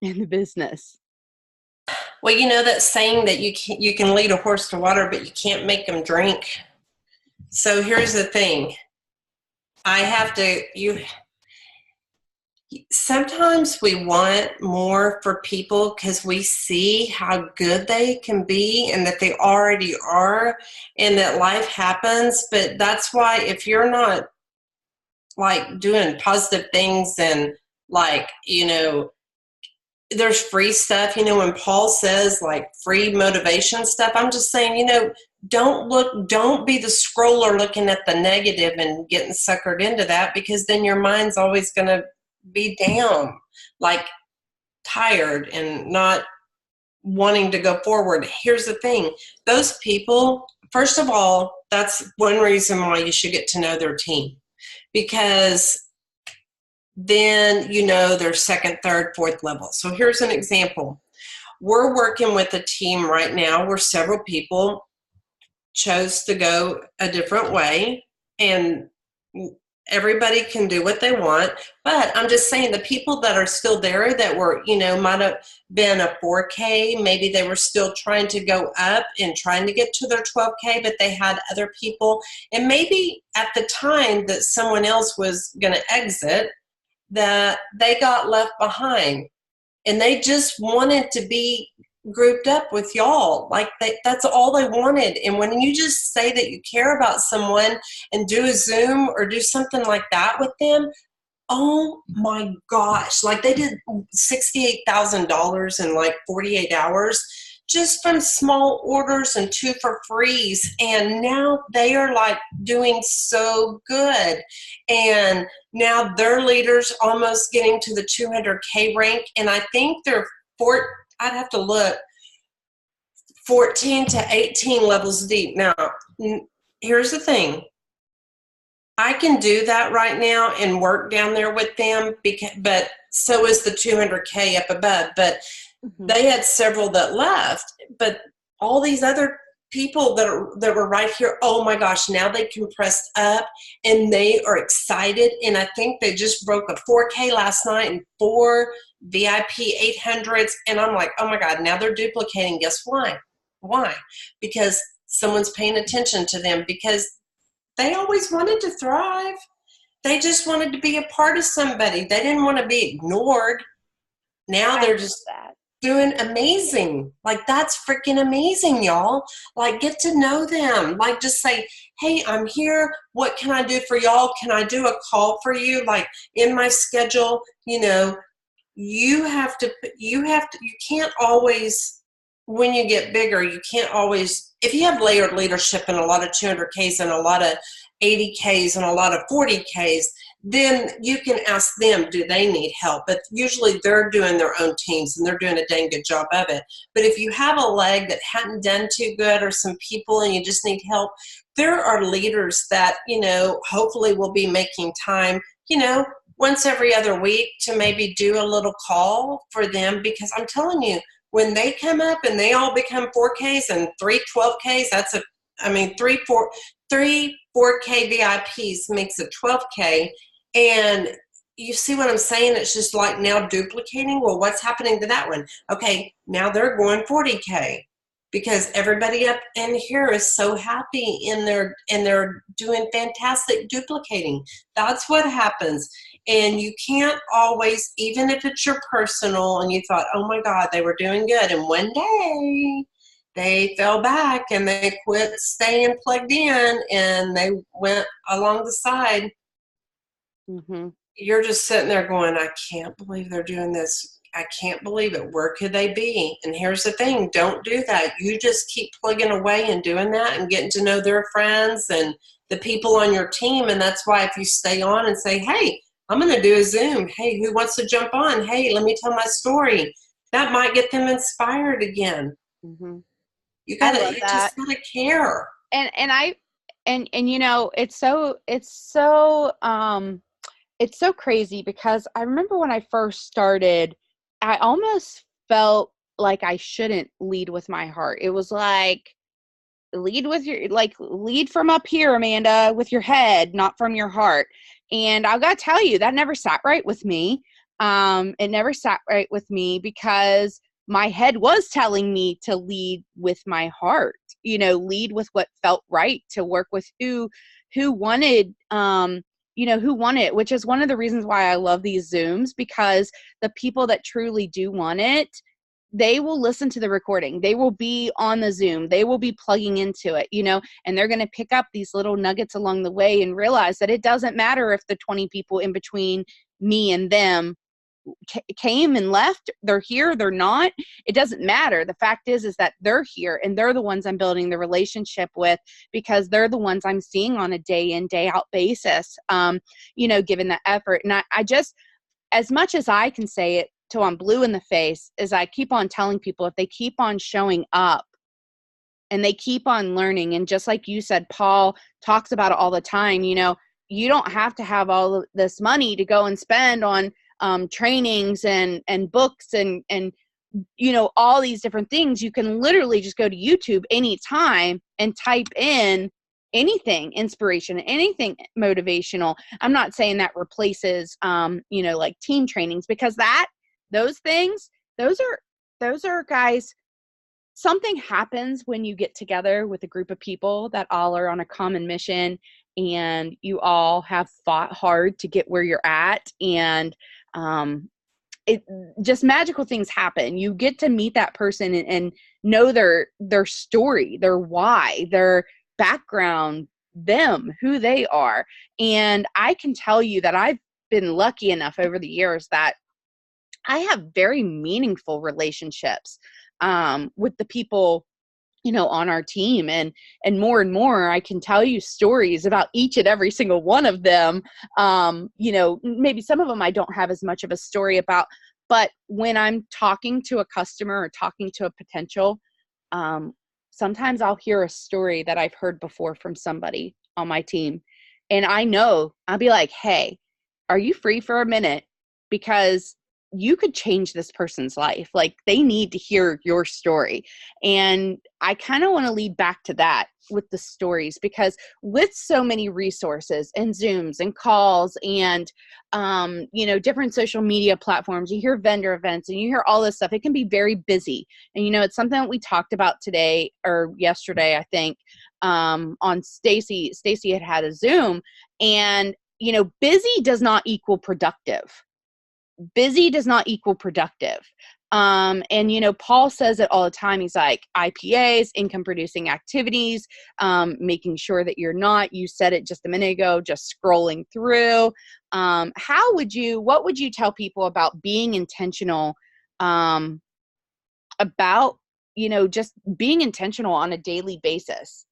in the business? Well, that saying that you can lead a horse to water, but you can't make them drink. So here's the thing. Sometimes we want more for people because we see how good they can be and that they already are, and that life happens. But that's why if you're not like doing positive things, and like, there's free stuff, when Paul says like free motivation stuff, I'm just saying, don't be the scroller looking at the negative and getting suckered into that, because then your mind's always going to be down, like tired and not wanting to go forward. Here's the thing. Those people, first of all, that's one reason why you should get to know their team, because then their second, third, fourth level. So here's an example. We're working with a team right now where several people chose to go a different way, and everybody can do what they want. But I'm just saying, the people that are still there that were, might have been a 4K, maybe they were still trying to go up and trying to get to their 12K, but they had other people. And maybe at the time that someone else was going to exit, that they got left behind, and they just wanted to be grouped up with y'all. Like that's all they wanted. And when you just say that you care about someone and do a Zoom or do something like that with them, oh my gosh, like they did $68,000 in like 48 hours just from small orders and 2 for frees. And now they are like doing so good. And now their leaders almost getting to the 200K rank. And I think they're I'd have to look, 14 to 18 levels deep. Now, here's the thing. I can do that right now and work down there with them, but so is the 200K up above. But they had several that left. But all these other people that were right here, oh my gosh, now they compressed up and they are excited. And I think they just broke a 4K last night and 4 VIP 800s. And I'm like, oh my God, now they're duplicating. Guess why? Why? Because someone's paying attention to them, because they always wanted to thrive. They just wanted to be a part of somebody. They didn't want to be ignored. Now I they're love just that. doing amazing. Like, that's freaking amazing, y'all. Like, get to know them. Like, just say, hey, I'm here. What can I do for y'all? Can I do a call for you? Like, in my schedule, you can't always, when you get bigger, you can't always, if you have layered leadership and a lot of 200Ks and a lot of 80Ks and a lot of 40Ks, then you can ask them, do they need help? But usually they're doing their own teams and they're doing a dang good job of it. But if you have a leg that hadn't done too good, or some people and you just need help, there are leaders that, hopefully will be making time, once every other week to maybe do a little call for them. Because I'm telling you, when they come up and they all become 4Ks and 3 12Ks, three 4K VIPs makes a 12K. And you see what I'm saying? It's just like now duplicating. Well, what's happening to that one? Okay, now they're going 40K because everybody up in here is so happy and they're doing fantastic duplicating. That's what happens. And you can't always, even if it's your personal and you thought, oh my God, they were doing good, and one day they fell back and they quit staying plugged in and they went along the side. Mm-hmm. You're just sitting there going, I can't believe they're doing this. I can't believe it. Where could they be? And here's the thing, don't do that. You just keep plugging away and doing that and getting to know their friends and the people on your team. And that's why if you stay on and say, hey, I'm going to do a Zoom. Hey, who wants to jump on? Hey, let me tell my story. That might get them inspired again. Mm-hmm. I love You that. just gotta care. And I and it's so crazy because I remember when I first started, I almost felt like I shouldn't lead with my heart. It was like, lead from up here, Amanda, with your head, not from your heart. And I've got to tell you, that never sat right with me. It never sat right with me because my head was telling me to lead with my heart, lead with what felt right, to work with who wanted, who want it, which is one of the reasons why I love these Zooms, because the people that truly do want it, they will listen to the recording. They will be on the Zoom. They will be plugging into it, and they're going to pick up these little nuggets along the way and realize that it doesn't matter if the 20 people in between me and them came and left. They're here, they're not. It doesn't matter. The fact is that they're here and they're the ones I'm building the relationship with, because they're the ones I'm seeing on a day in, day out basis, given the effort. And I just, as much as I can say it till I'm blue in the face, is I keep on telling people, if they keep on showing up and they keep on learning, and just like you said, Paul talks about it all the time, you don't have to have all of this money to go and spend on trainings and books and all these different things. You can literally just go to YouTube anytime and type in anything inspiration, anything motivational. I'm not saying that replaces like team trainings, because those things, those are guys, something happens when you get together with a group of people that all are on a common mission, and you all have fought hard to get where you're at, and it just, magical things happen. You get to meet that person and know their story, their why, their background, who they are. And I can tell you that I've been lucky enough over the years that I have very meaningful relationships with the people on our team, and more I can tell you stories about each and every single one of them. Maybe some of them I don't have as much of a story about, but when I'm talking to a customer or talking to a potential, um, sometimes I'll hear a story that I've heard before from somebody on my team, and I'll be like, hey, are you free for a minute? Because you could change this person's life. Like, they need to hear your story. And I kind of want to lead back to that with the stories, because with so many resources and Zooms and calls and, different social media platforms, you hear vendor events and you hear all this stuff, it can be very busy. And, it's something that we talked about today or yesterday, I think, on Stacy had a Zoom, and busy does not equal productive. Busy does not equal productive. And Paul says it all the time. He's like, IPAs, income producing activities, making sure that you're not, you said it just a minute ago, just scrolling through. What would you tell people about being intentional, about, just being intentional on a daily basis?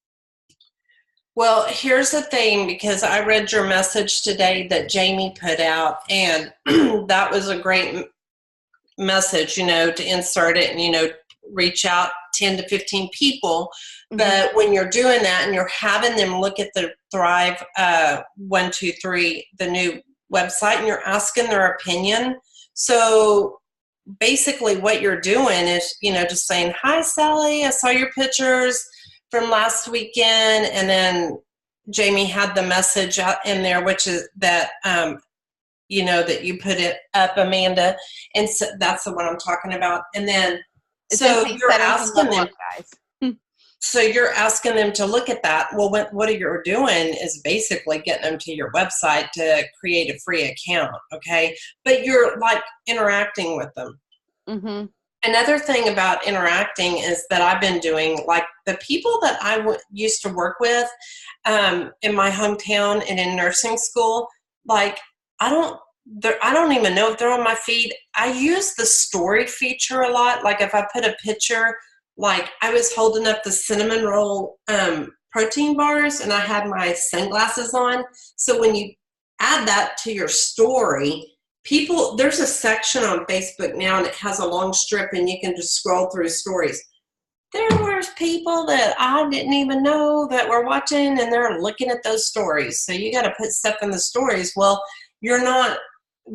Well, here's the thing, because I read your message today that Jamie put out, and that was a great message, to insert it and, reach out 10 to 15 people. Mm-hmm. But when you're doing that and you're having them look at the Thrive 123, the new website, and you're asking their opinion. So basically what you're doing is, just saying, hi, Sally, I saw your pictures from last weekend. And then Jamie had the message out in there, which is that, that you put it up, Amanda. And so that's the one I'm talking about. And then, so you're asking them, guys. So you're asking them to look at that. Well, what you're doing is basically getting them to your website to create a free account. Okay. But you're like interacting with them. Mm-hmm. Another thing about interacting is that I've been doing, like the people that I used to work with in my hometown and in nursing school, like I don't even know if they're on my feed. I use the story feature a lot. Like if I put a picture, like I was holding up the cinnamon roll protein bars and I had my sunglasses on. So when you add that to your story, there's a section on Facebook now and it has a long strip and you can just scroll through stories. There's people that I didn't even know that were watching and they're looking at those stories. So you got to put stuff in the stories. Well, you're not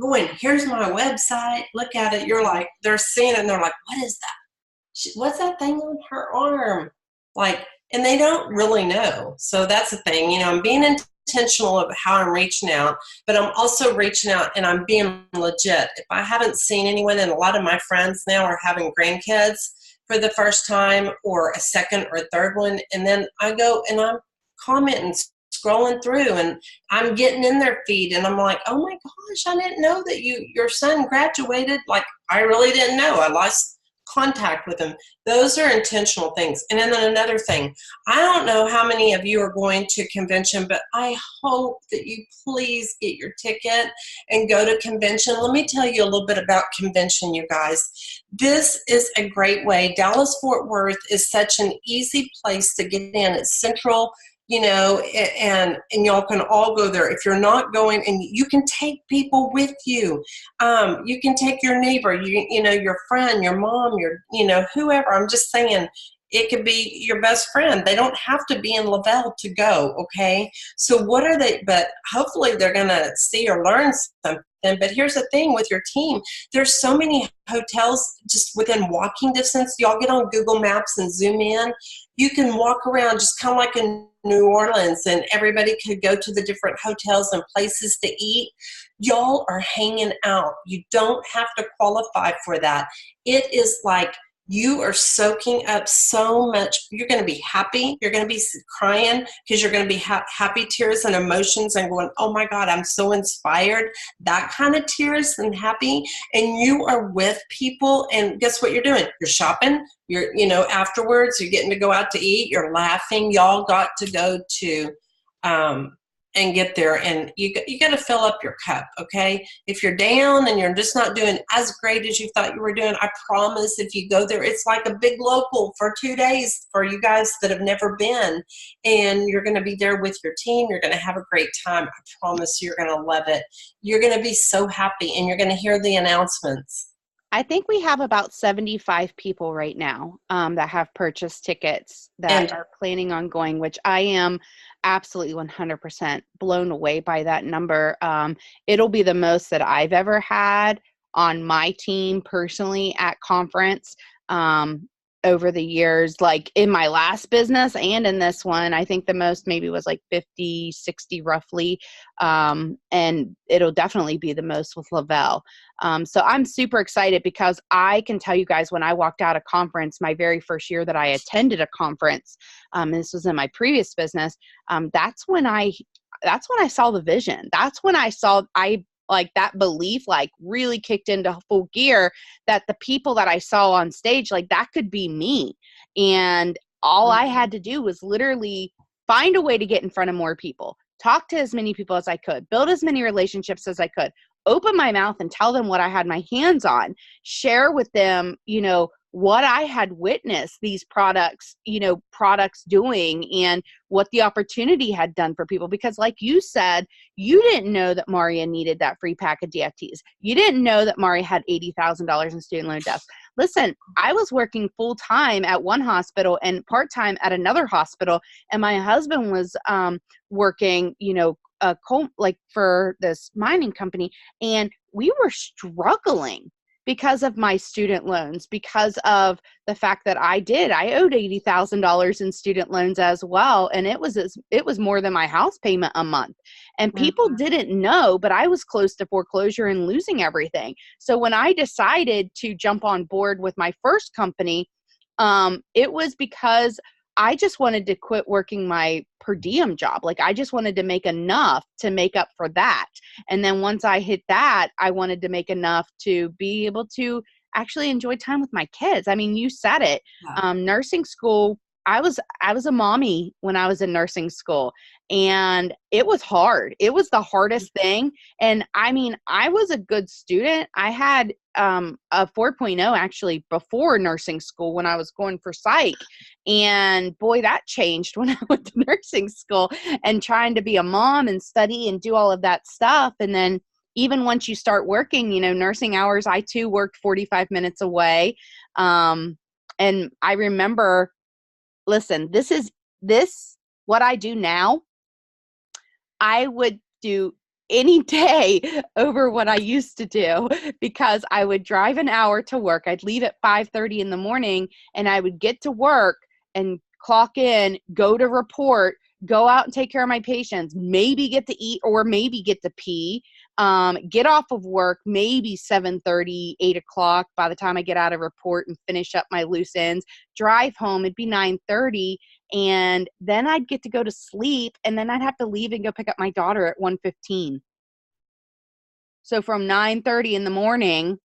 going, here's my website, look at it. You're like, they're seeing it and they're like, what is that? What's that thing on her arm? Like, and they don't really know. So that's the thing, I'm being intentional of how I'm reaching out, but I'm also reaching out and I'm being legit. If I haven't seen anyone, and a lot of my friends now are having grandkids for the first time or a second or third one, and then I go and I'm commenting, scrolling through, and I'm getting in their feed and I'm like, oh my gosh, I didn't know that your son graduated. Like I really didn't know. I lost contact with them. Those are intentional things. And then another thing, I don't know how many of you are going to convention, but I hope that you please get your ticket and go to convention. Let me tell you a little bit about convention, you guys. This is a great way. Dallas-Fort Worth is such an easy place to get in. It's central, and y'all can all go there. If you're not going, and you can take people with you. You can take your neighbor, your friend, your mom, whoever. I'm just saying, it could be your best friend. They don't have to be in Lavelle to go, okay? So what are they, but hopefully they're going to see or learn something. But here's the thing with your team. There's so many hotels just within walking distance. Y'all get on Google Maps and zoom in. You can walk around just kind of like in New Orleans, and everybody could go to the different hotels and places to eat. Y'all are hanging out. You don't have to qualify for that. It is like you are soaking up so much. You're going to be happy. You're going to be crying because you're going to be happy tears and emotions and going, oh my God, I'm so inspired. That kind of tears and happy. And you are with people. And guess what you're doing? You're shopping. You're, afterwards, you're getting to go out to eat. You're laughing. Y'all got to go to, and get there, and you got to fill up your cup, okay? If you're down and you're just not doing as great as you thought you were doing, I promise if you go there, it's like a big local for 2 days for you guys that have never been, and you're going to be there with your team. You're going to have a great time. I promise you're going to love it. You're going to be so happy, and you're going to hear the announcements. I think we have about 75 people right now that have purchased tickets that are planning on going, which I am absolutely 100% blown away by that number. It'll be the most that I've ever had on my team personally at conference over the years, like in my last business and in this one. I think the most maybe was like 50, 60 roughly. And it'll definitely be the most with Lavelle. So I'm super excited because I can tell you guys, when I walked out of conference, my very first year that I attended a conference, and this was in my previous business, that's when I that's when I saw the vision. That's when I like that belief like really kicked into full gear, that the people that I saw on stage, like that could be me. And all I had to do was literally find a way to get in front of more people, talk to as many people as I could, build as many relationships as I could, open my mouth and tell them what I had my hands on, share with them, what I had witnessed these products doing, and what the opportunity had done for people. Because like you said, you didn't know that Maria needed that free pack of DFTs. You didn't know that Maria had $80,000 in student loan debts. Listen, I was working full time at one hospital and part time at another hospital, and my husband was working, like for this mining company, and we were struggling because of my student loans, because of the fact that I owed $80,000 in student loans as well. And it was more than my house payment a month. And people didn't know, but I was close to foreclosure and losing everything. So when I decided to jump on board with my first company, it was because I just wanted to quit working my per diem job. Like I just wanted to make enough to make up for that. And then once I hit that, I wanted to make enough to be able to actually enjoy time with my kids. I mean, you said it. Nursing school, I was a mommy when I was in nursing school, and it was hard. It was the hardest thing. And I mean, I was a good student. I had a 4.0 actually before nursing school when I was going for psych. And boy, that changed when I went to nursing school and trying to be a mom and study and do all of that stuff. And then even once you start working, nursing hours, I too worked 45 minutes away. And I remember, listen, what I do now, I would do any day over what I used to do, because I would drive an hour to work. I'd leave at 5:30 in the morning, and I would get to work and clock in, go to report, go out and take care of my patients, maybe get to eat or maybe get to pee, get off of work, maybe 7:30, 8 o'clock by the time I get out of report and finish up my loose ends, drive home, it'd be 9:30. And then I'd get to go to sleep, and then I'd have to leave and go pick up my daughter at 1:15. So from 9:30 in the morning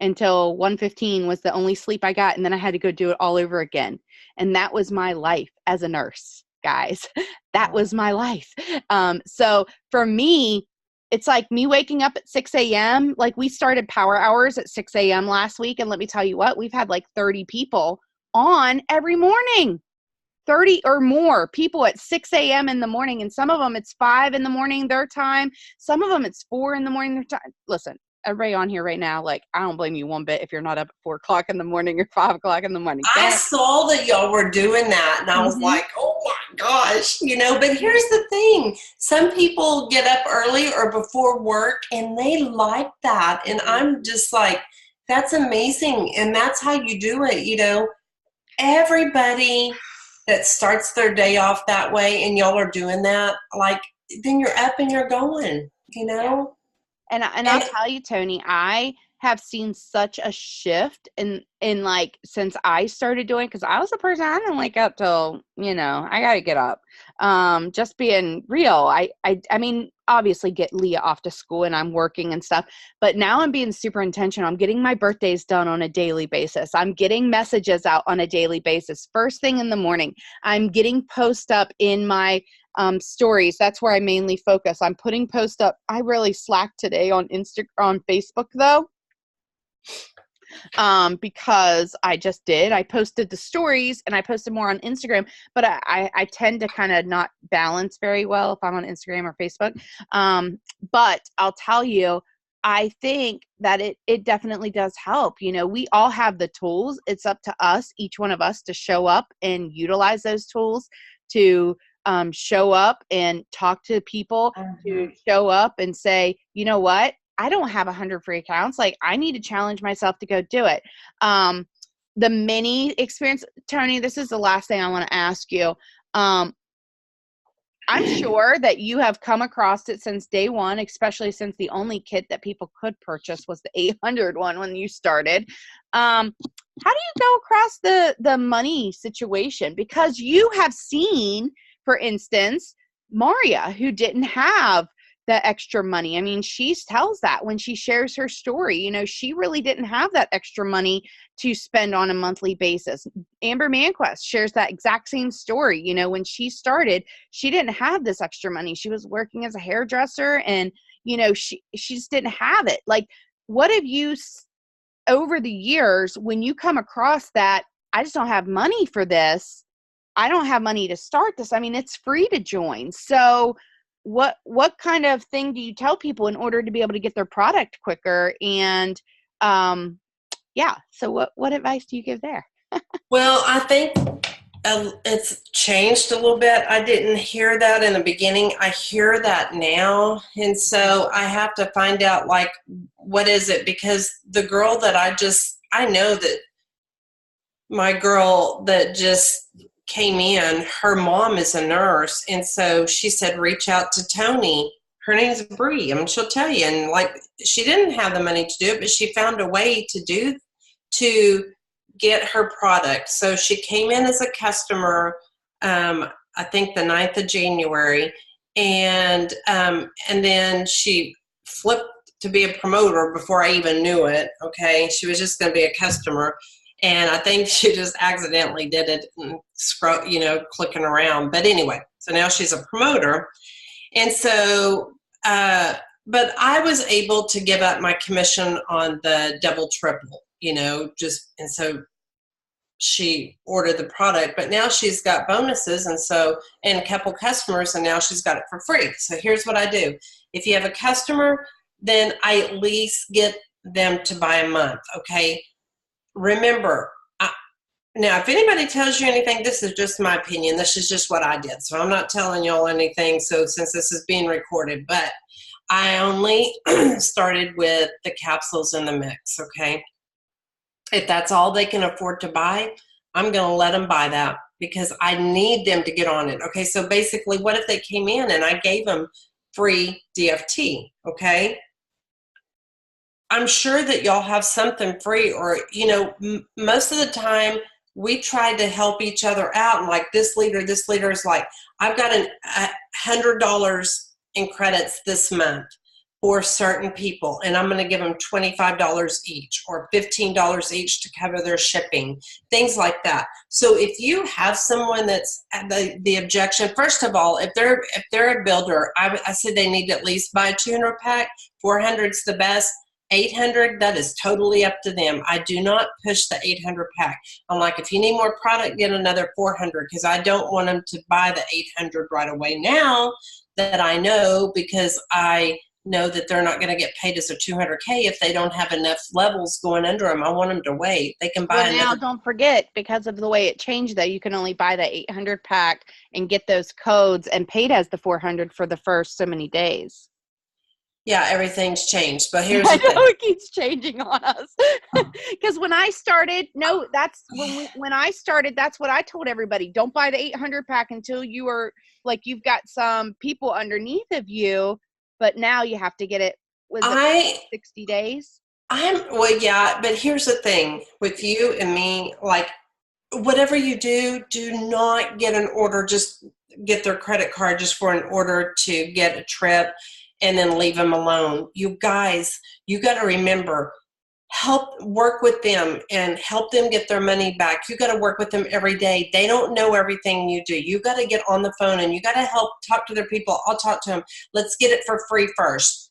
until 1:15 was the only sleep I got, and then I had to go do it all over again. And that was my life as a nurse, guys. That was my life. So for me, it's like me waking up at 6 a.m. Like we started power hours at 6 a.m. last week, and let me tell you what, we've had like 30 people on every morning. 30 or more people at 6 a.m. in the morning. And some of them it's 5 in the morning their time. Some of them it's 4 in the morning their time. Listen, everybody on here right now, like, I don't blame you one bit if you're not up at 4 o'clock in the morning or 5 o'clock in the morning. I saw that y'all were doing that, and I was like, oh my gosh, but here's the thing. Some people get up early or before work, and they like that. And I'm just like, that's amazing. And that's how you do it, everybody that starts their day off that way, and y'all are doing that, like, then you're up and you're going, Yeah. And I'll tell you, Tony, I have seen such a shift in like since I started doing, because I was a person, I didn't wake up till I gotta get up. Just being real, I mean, obviously get Leah off to school and I'm working and stuff, but now I'm being super intentional. I'm getting my birthdays done on a daily basis. I'm getting messages out on a daily basis. First thing in the morning, I'm getting posts up in my stories. That's where I mainly focus. I'm putting posts up. I really slacked today on Facebook though, because I just did. I posted the stories and I posted more on Instagram, but I tend to kind of not balance very well if I'm on Instagram or Facebook. But I'll tell you, I think that it definitely does help. We all have the tools. It's up to us, each one of us, to show up and utilize those tools, to show up and talk to people, to show up and say, you know what? I don't have 100 free accounts. Like, I need to challenge myself to go do it. The mini experience, Tony, this is the last thing I want to ask you. I'm sure that you have come across it since day one, especially since the only kit that people could purchase was the 800 one when you started. How do you go across the money situation? Because you have seen, for instance, Maria, who didn't have the extra money. I mean, she tells that when she shares her story. You know, she really didn't have that extra money to spend on a monthly basis. Amber Manquest shares that exact same story. You know, when she started, she didn't have this extra money. She was working as a hairdresser, and, you know, she just didn't have it. Like, what have you, over the years, when you come across that, I just don't have money for this, I don't have money to start this. I mean, it's free to join. So what kind of thing do you tell people in order to be able to get their product quicker? And yeah, so what advice do you give there? Well, I think it's changed a little bit. I didn't hear that in the beginning. I hear that now. And so I have to find out, like, what is it? Because the girl that I know that my girl that just came in, her mom is a nurse. And so she said, reach out to Tony. Her name's Bree. I mean, she'll tell you. And like, she didn't have the money to do it, but she found a way to get her product. So she came in as a customer, I think the 9th of January. And then she flipped to be a promoter before I even knew it. Okay. She was just going to be a customer. And I think she just accidentally did it and clicking around. But anyway, so now she's a promoter. And so, but I was able to give up my commission on the double, triple, and so she ordered the product, but now she's got bonuses and a couple customers, and now she's got it for free. So here's what I do. If you have a customer, then I at least get them to buy a month. Okay. Remember, now, if anybody tells you anything, this is just my opinion. This is just what I did. So I'm not telling y'all anything. So since this is being recorded, but I only started with the capsules in the mix. Okay. If that's all they can afford to buy, I'm going to let them buy that because I need them to get on it. Okay. So basically, what if they came in and I gave them free DFT? Okay. I'm sure that y'all have something free, or, most of the time we try to help each other out. And like this leader is like, I've got $100 in credits this month for certain people, and I'm going to give them $25 each or $15 each to cover their shipping, things like that. So if you have someone that's the objection, first of all, if they're a builder, I said they need to at least buy a 200 pack. 400's the best. 800, that is totally up to them. I do not push the 800 pack. I'm like, if you need more product, get another 400, because I don't want them to buy the 800 right away now that I know, because I know that they're not going to get paid as a 200K if they don't have enough levels going under them. I want them to wait. They can buy now, don't forget, because of the way it changed, though, you can only buy the 800 pack and get those codes and paid as the 400 for the first so many days. Yeah, everything's changed, but here's the thing. I know it keeps changing on us. Because when I started, when I started, that's what I told everybody. Don't buy the 800 pack until you are like, you've got some people underneath of you, but now you have to get it. Was it 60 days? Yeah, but here's the thing with you and me, like, whatever you do not get an order, just get their credit card just for an order to get a trip and then leave them alone. You guys, you got to remember, work with them and help them get their money back. You got to work with them every day. They don't know everything you do. You got to get on the phone and you got to talk to their people. I'll talk to them. Let's get it for free first.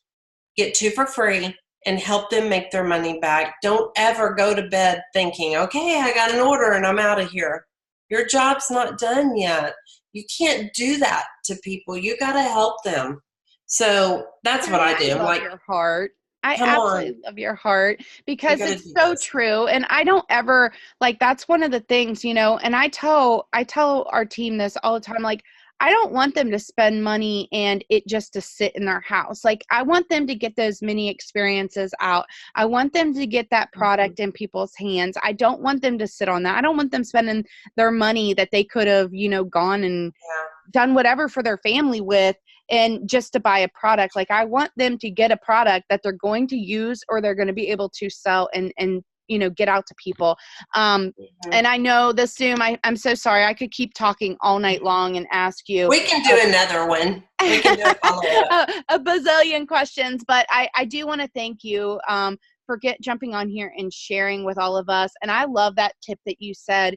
Get 2 for free and help them make their money back. Don't ever go to bed thinking, okay, I got an order and I'm out of here. Your job's not done yet. You can't do that to people. You got to help them. So that's what I do. I love your heart. I absolutely love your heart, because it's so true. And I don't ever, like, that's one of the things, and I tell our team this all the time. Like, I don't want them to spend money and it just to sit in their house. Like, I want them to get those mini experiences out. I want them to get that product in people's hands. I don't want them to sit on that. I don't want them spending their money that they could have, gone and done whatever for their family with, and just to buy a product. Like, I want them to get a product that they're going to use or they're going to be able to sell and get out to people. And I know this Zoom, I'm so sorry. I could keep talking all night long and ask you. We can do another one. We can do a follow-up. a bazillion questions, but I do want to thank you for jumping on here and sharing with all of us. And I love that tip that you said,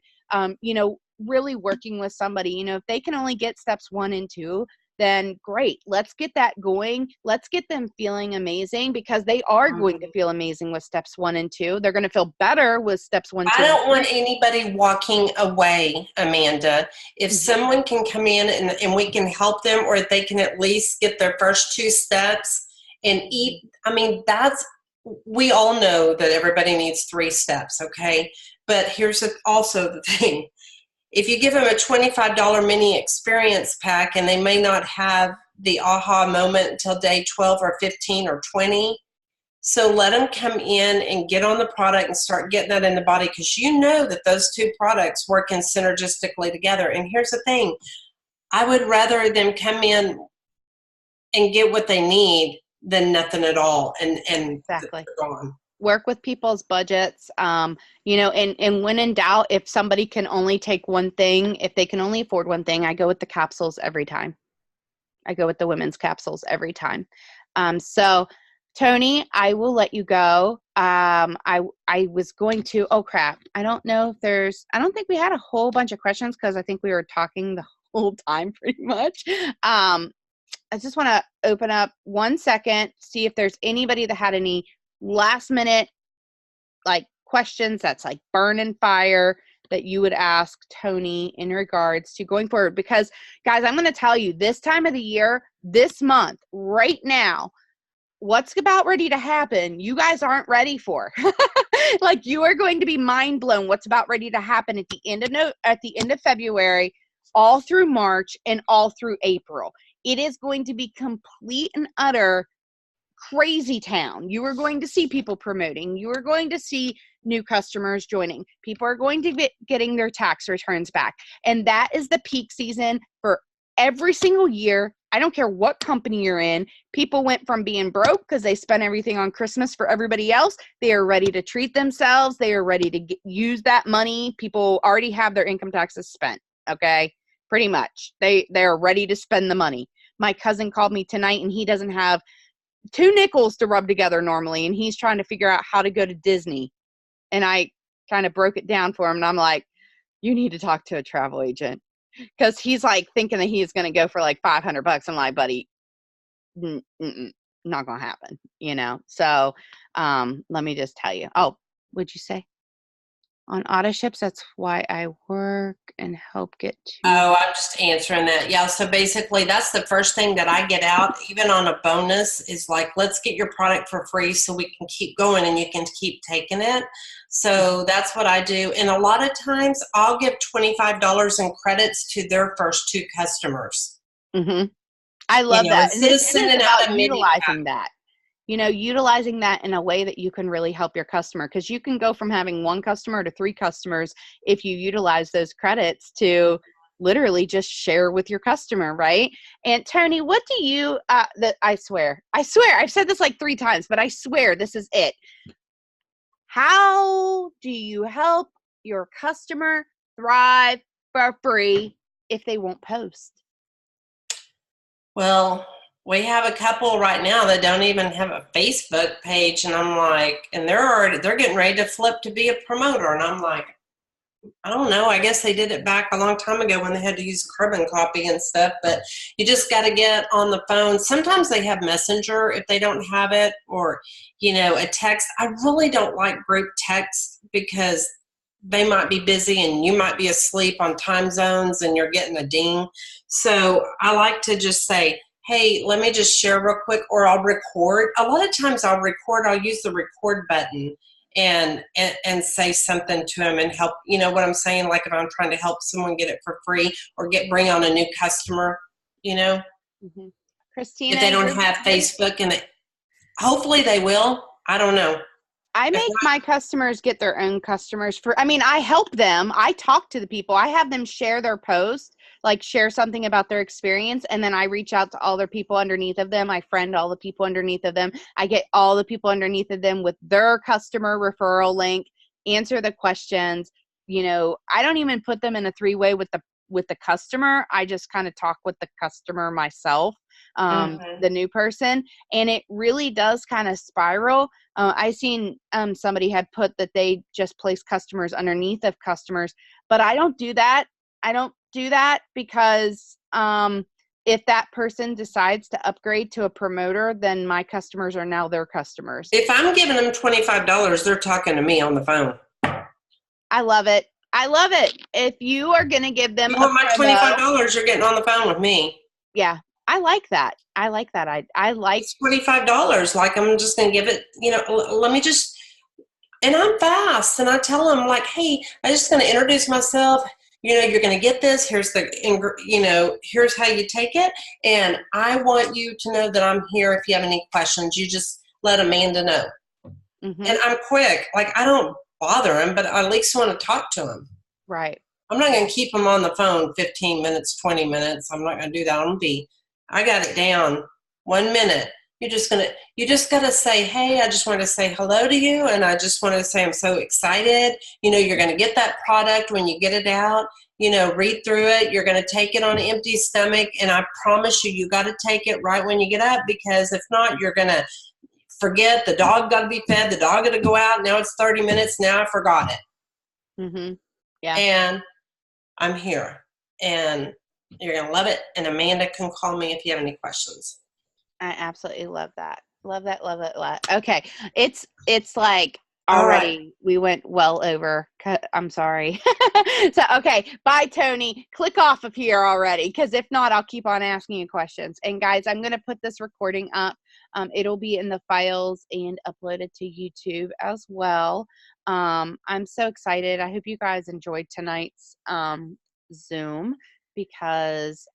really working with somebody, if they can only get steps 1 and 2, then great. Let's get that going. Let's get them feeling amazing, because they are going to feel amazing with steps 1 and 2. They're going to feel better with steps 1, 2. I don't want anybody walking away, Amanda. If someone can come in and we can help them, or if they can at least get their first 2 steps and eat. I mean, we all know that everybody needs 3 steps, okay? But here's also the thing. If you give them a $25 mini experience pack and they may not have the aha moment until day 12 or 15 or 20, so let them come in and get on the product and start getting that in the body, because you know that those 2 products work in synergistically together. And here's the thing. I would rather them come in and get what they need than nothing at all and exactly. they're gone. Work with people's budgets, and when in doubt, if somebody can only take one thing, if they can only afford one thing, I go with the capsules every time. I go with the women's capsules every time. So Tony, I will let you go. I was going to, oh crap. I don't think we had a whole bunch of questions, because I think we were talking the whole time pretty much. I just want to open up 1 second, see if there's anybody that had any last minute questions that's burning fire that you would ask Tony in regards to going forward. Because guys, I'm going to tell you, this time of the year, this month, right now, what's about ready to happen, you guys aren't ready for. You are going to be mind blown what's about ready to happen at the end of February, all through March, and all through April. It is going to be complete and utter crazy town. You are going to see people promoting. You are going to see new customers joining. People are going to be getting their tax returns back. And that is the peak season for every single year. I don't care what company you're in. People went from being broke because they spent everything on Christmas for everybody else. They are ready to treat themselves. They are ready to use that money. People already have their income taxes spent. Okay. Pretty much. They're ready to spend the money. My cousin called me tonight, and he doesn't have 2 nickels to rub together normally, and he's trying to figure out how to go to Disney. And I kind of broke it down for him, and I'm like, you need to talk to a travel agent, because he's thinking that he's going to go for $500. I'm like, buddy, not going to happen, So let me just tell you. Oh, what'd you say? On auto ships, that's why I work and help get to. Oh, I'm just answering that. Yeah, so basically that's the first thing that I get out, even on a bonus, is let's get your product for free so we can keep going and you can keep taking it. So that's what I do. And a lot of times I'll give $25 in credits to their first 2 customers. Mm-hmm. I love that. Instead of sending out a utilizing that. Utilizing that in a way that you can really help your customer, because you can go from having 1 customer to 3 customers if you utilize those credits to literally just share with your customer, right? And Tony, what do you, I swear, I've said this 3 times, but I swear this is it. How do you help your customer thrive for free if they won't post? Well, we have a couple right now that don't even have a Facebook page, and I'm like, and they're getting ready to flip to be a promoter, and I'm like, I don't know. I guess they did it back a long time ago when they had to use carbon copy and stuff, but you just got to get on the phone. Sometimes they have Messenger if they don't have it, or, a text. I really don't like group text, because they might be busy and you might be asleep on time zones and you're getting a ding. So I like to just say, hey, let me just share real quick, or I'll record. A lot of times I'll use the record button and say something to them and help, what I'm saying? If I'm trying to help someone get it for free or bring on a new customer, Mm-hmm. Christina, if they don't have Facebook, and hopefully they will. I don't know. I make my customers get their own customers I help them. I talk to the people. I have them share their post, share something about their experience. And then I reach out to all their people underneath of them. I friend all the people underneath of them. I get all the people underneath of them with their customer referral link answer the questions. I don't even put them in a three-way with the customer. I just kind of talk with the customer myself, Mm-hmm. the new person, and it really does kind of spiral. I seen somebody had put that they just place customers underneath of customers, but I don't do that. I don't do that because if that person decides to upgrade to a promoter, then my customers are now their customers. If I'm giving them $25, they're talking to me on the phone. I love it. I love it. If you are going to give them You a want my promo, $25? You're getting on the phone with me. yeah, I like that. I like that. I like, It's $25. Like, I'm just going to give it, let me just, and I'm fast. And I tell them, like, hey, I'm just going to introduce myself. You're going to get this. Here's here's how you take it. And I want you to know that I'm here. If you have any questions, you just let Amanda know. mm-hmm, And I'm quick. Like, I don't bother him, but I at least want to talk to him. right. I'm not going to keep him on the phone 15 minutes, 20 minutes. I'm not going to do that. I got it down 1 minute. You just got to say, hey, I just want to say hello to you. And I just want to say, I'm so excited. You're going to get that product when you get it out, read through it. You're going to take it on an empty stomach. And I promise you, you got to take it right when you get up, because if not, you're going to forget. The dog got to be fed. The dog got to go out. Now it's 30 minutes. Now I forgot it. Mm-hmm. Yeah, And I'm here, and you're going to love it. And Amanda can call me if you have any questions. I absolutely love that. Love that. Love it. Okay. It's like All right. already we went well over. I'm sorry. So, okay. Bye, Tony. Click off of here already. Cause if not, I'll keep on asking you questions. And guys, I'm going to put this recording up. It'll be in the files and uploaded to YouTube as well. I'm so excited. I hope you guys enjoyed tonight's, Zoom, because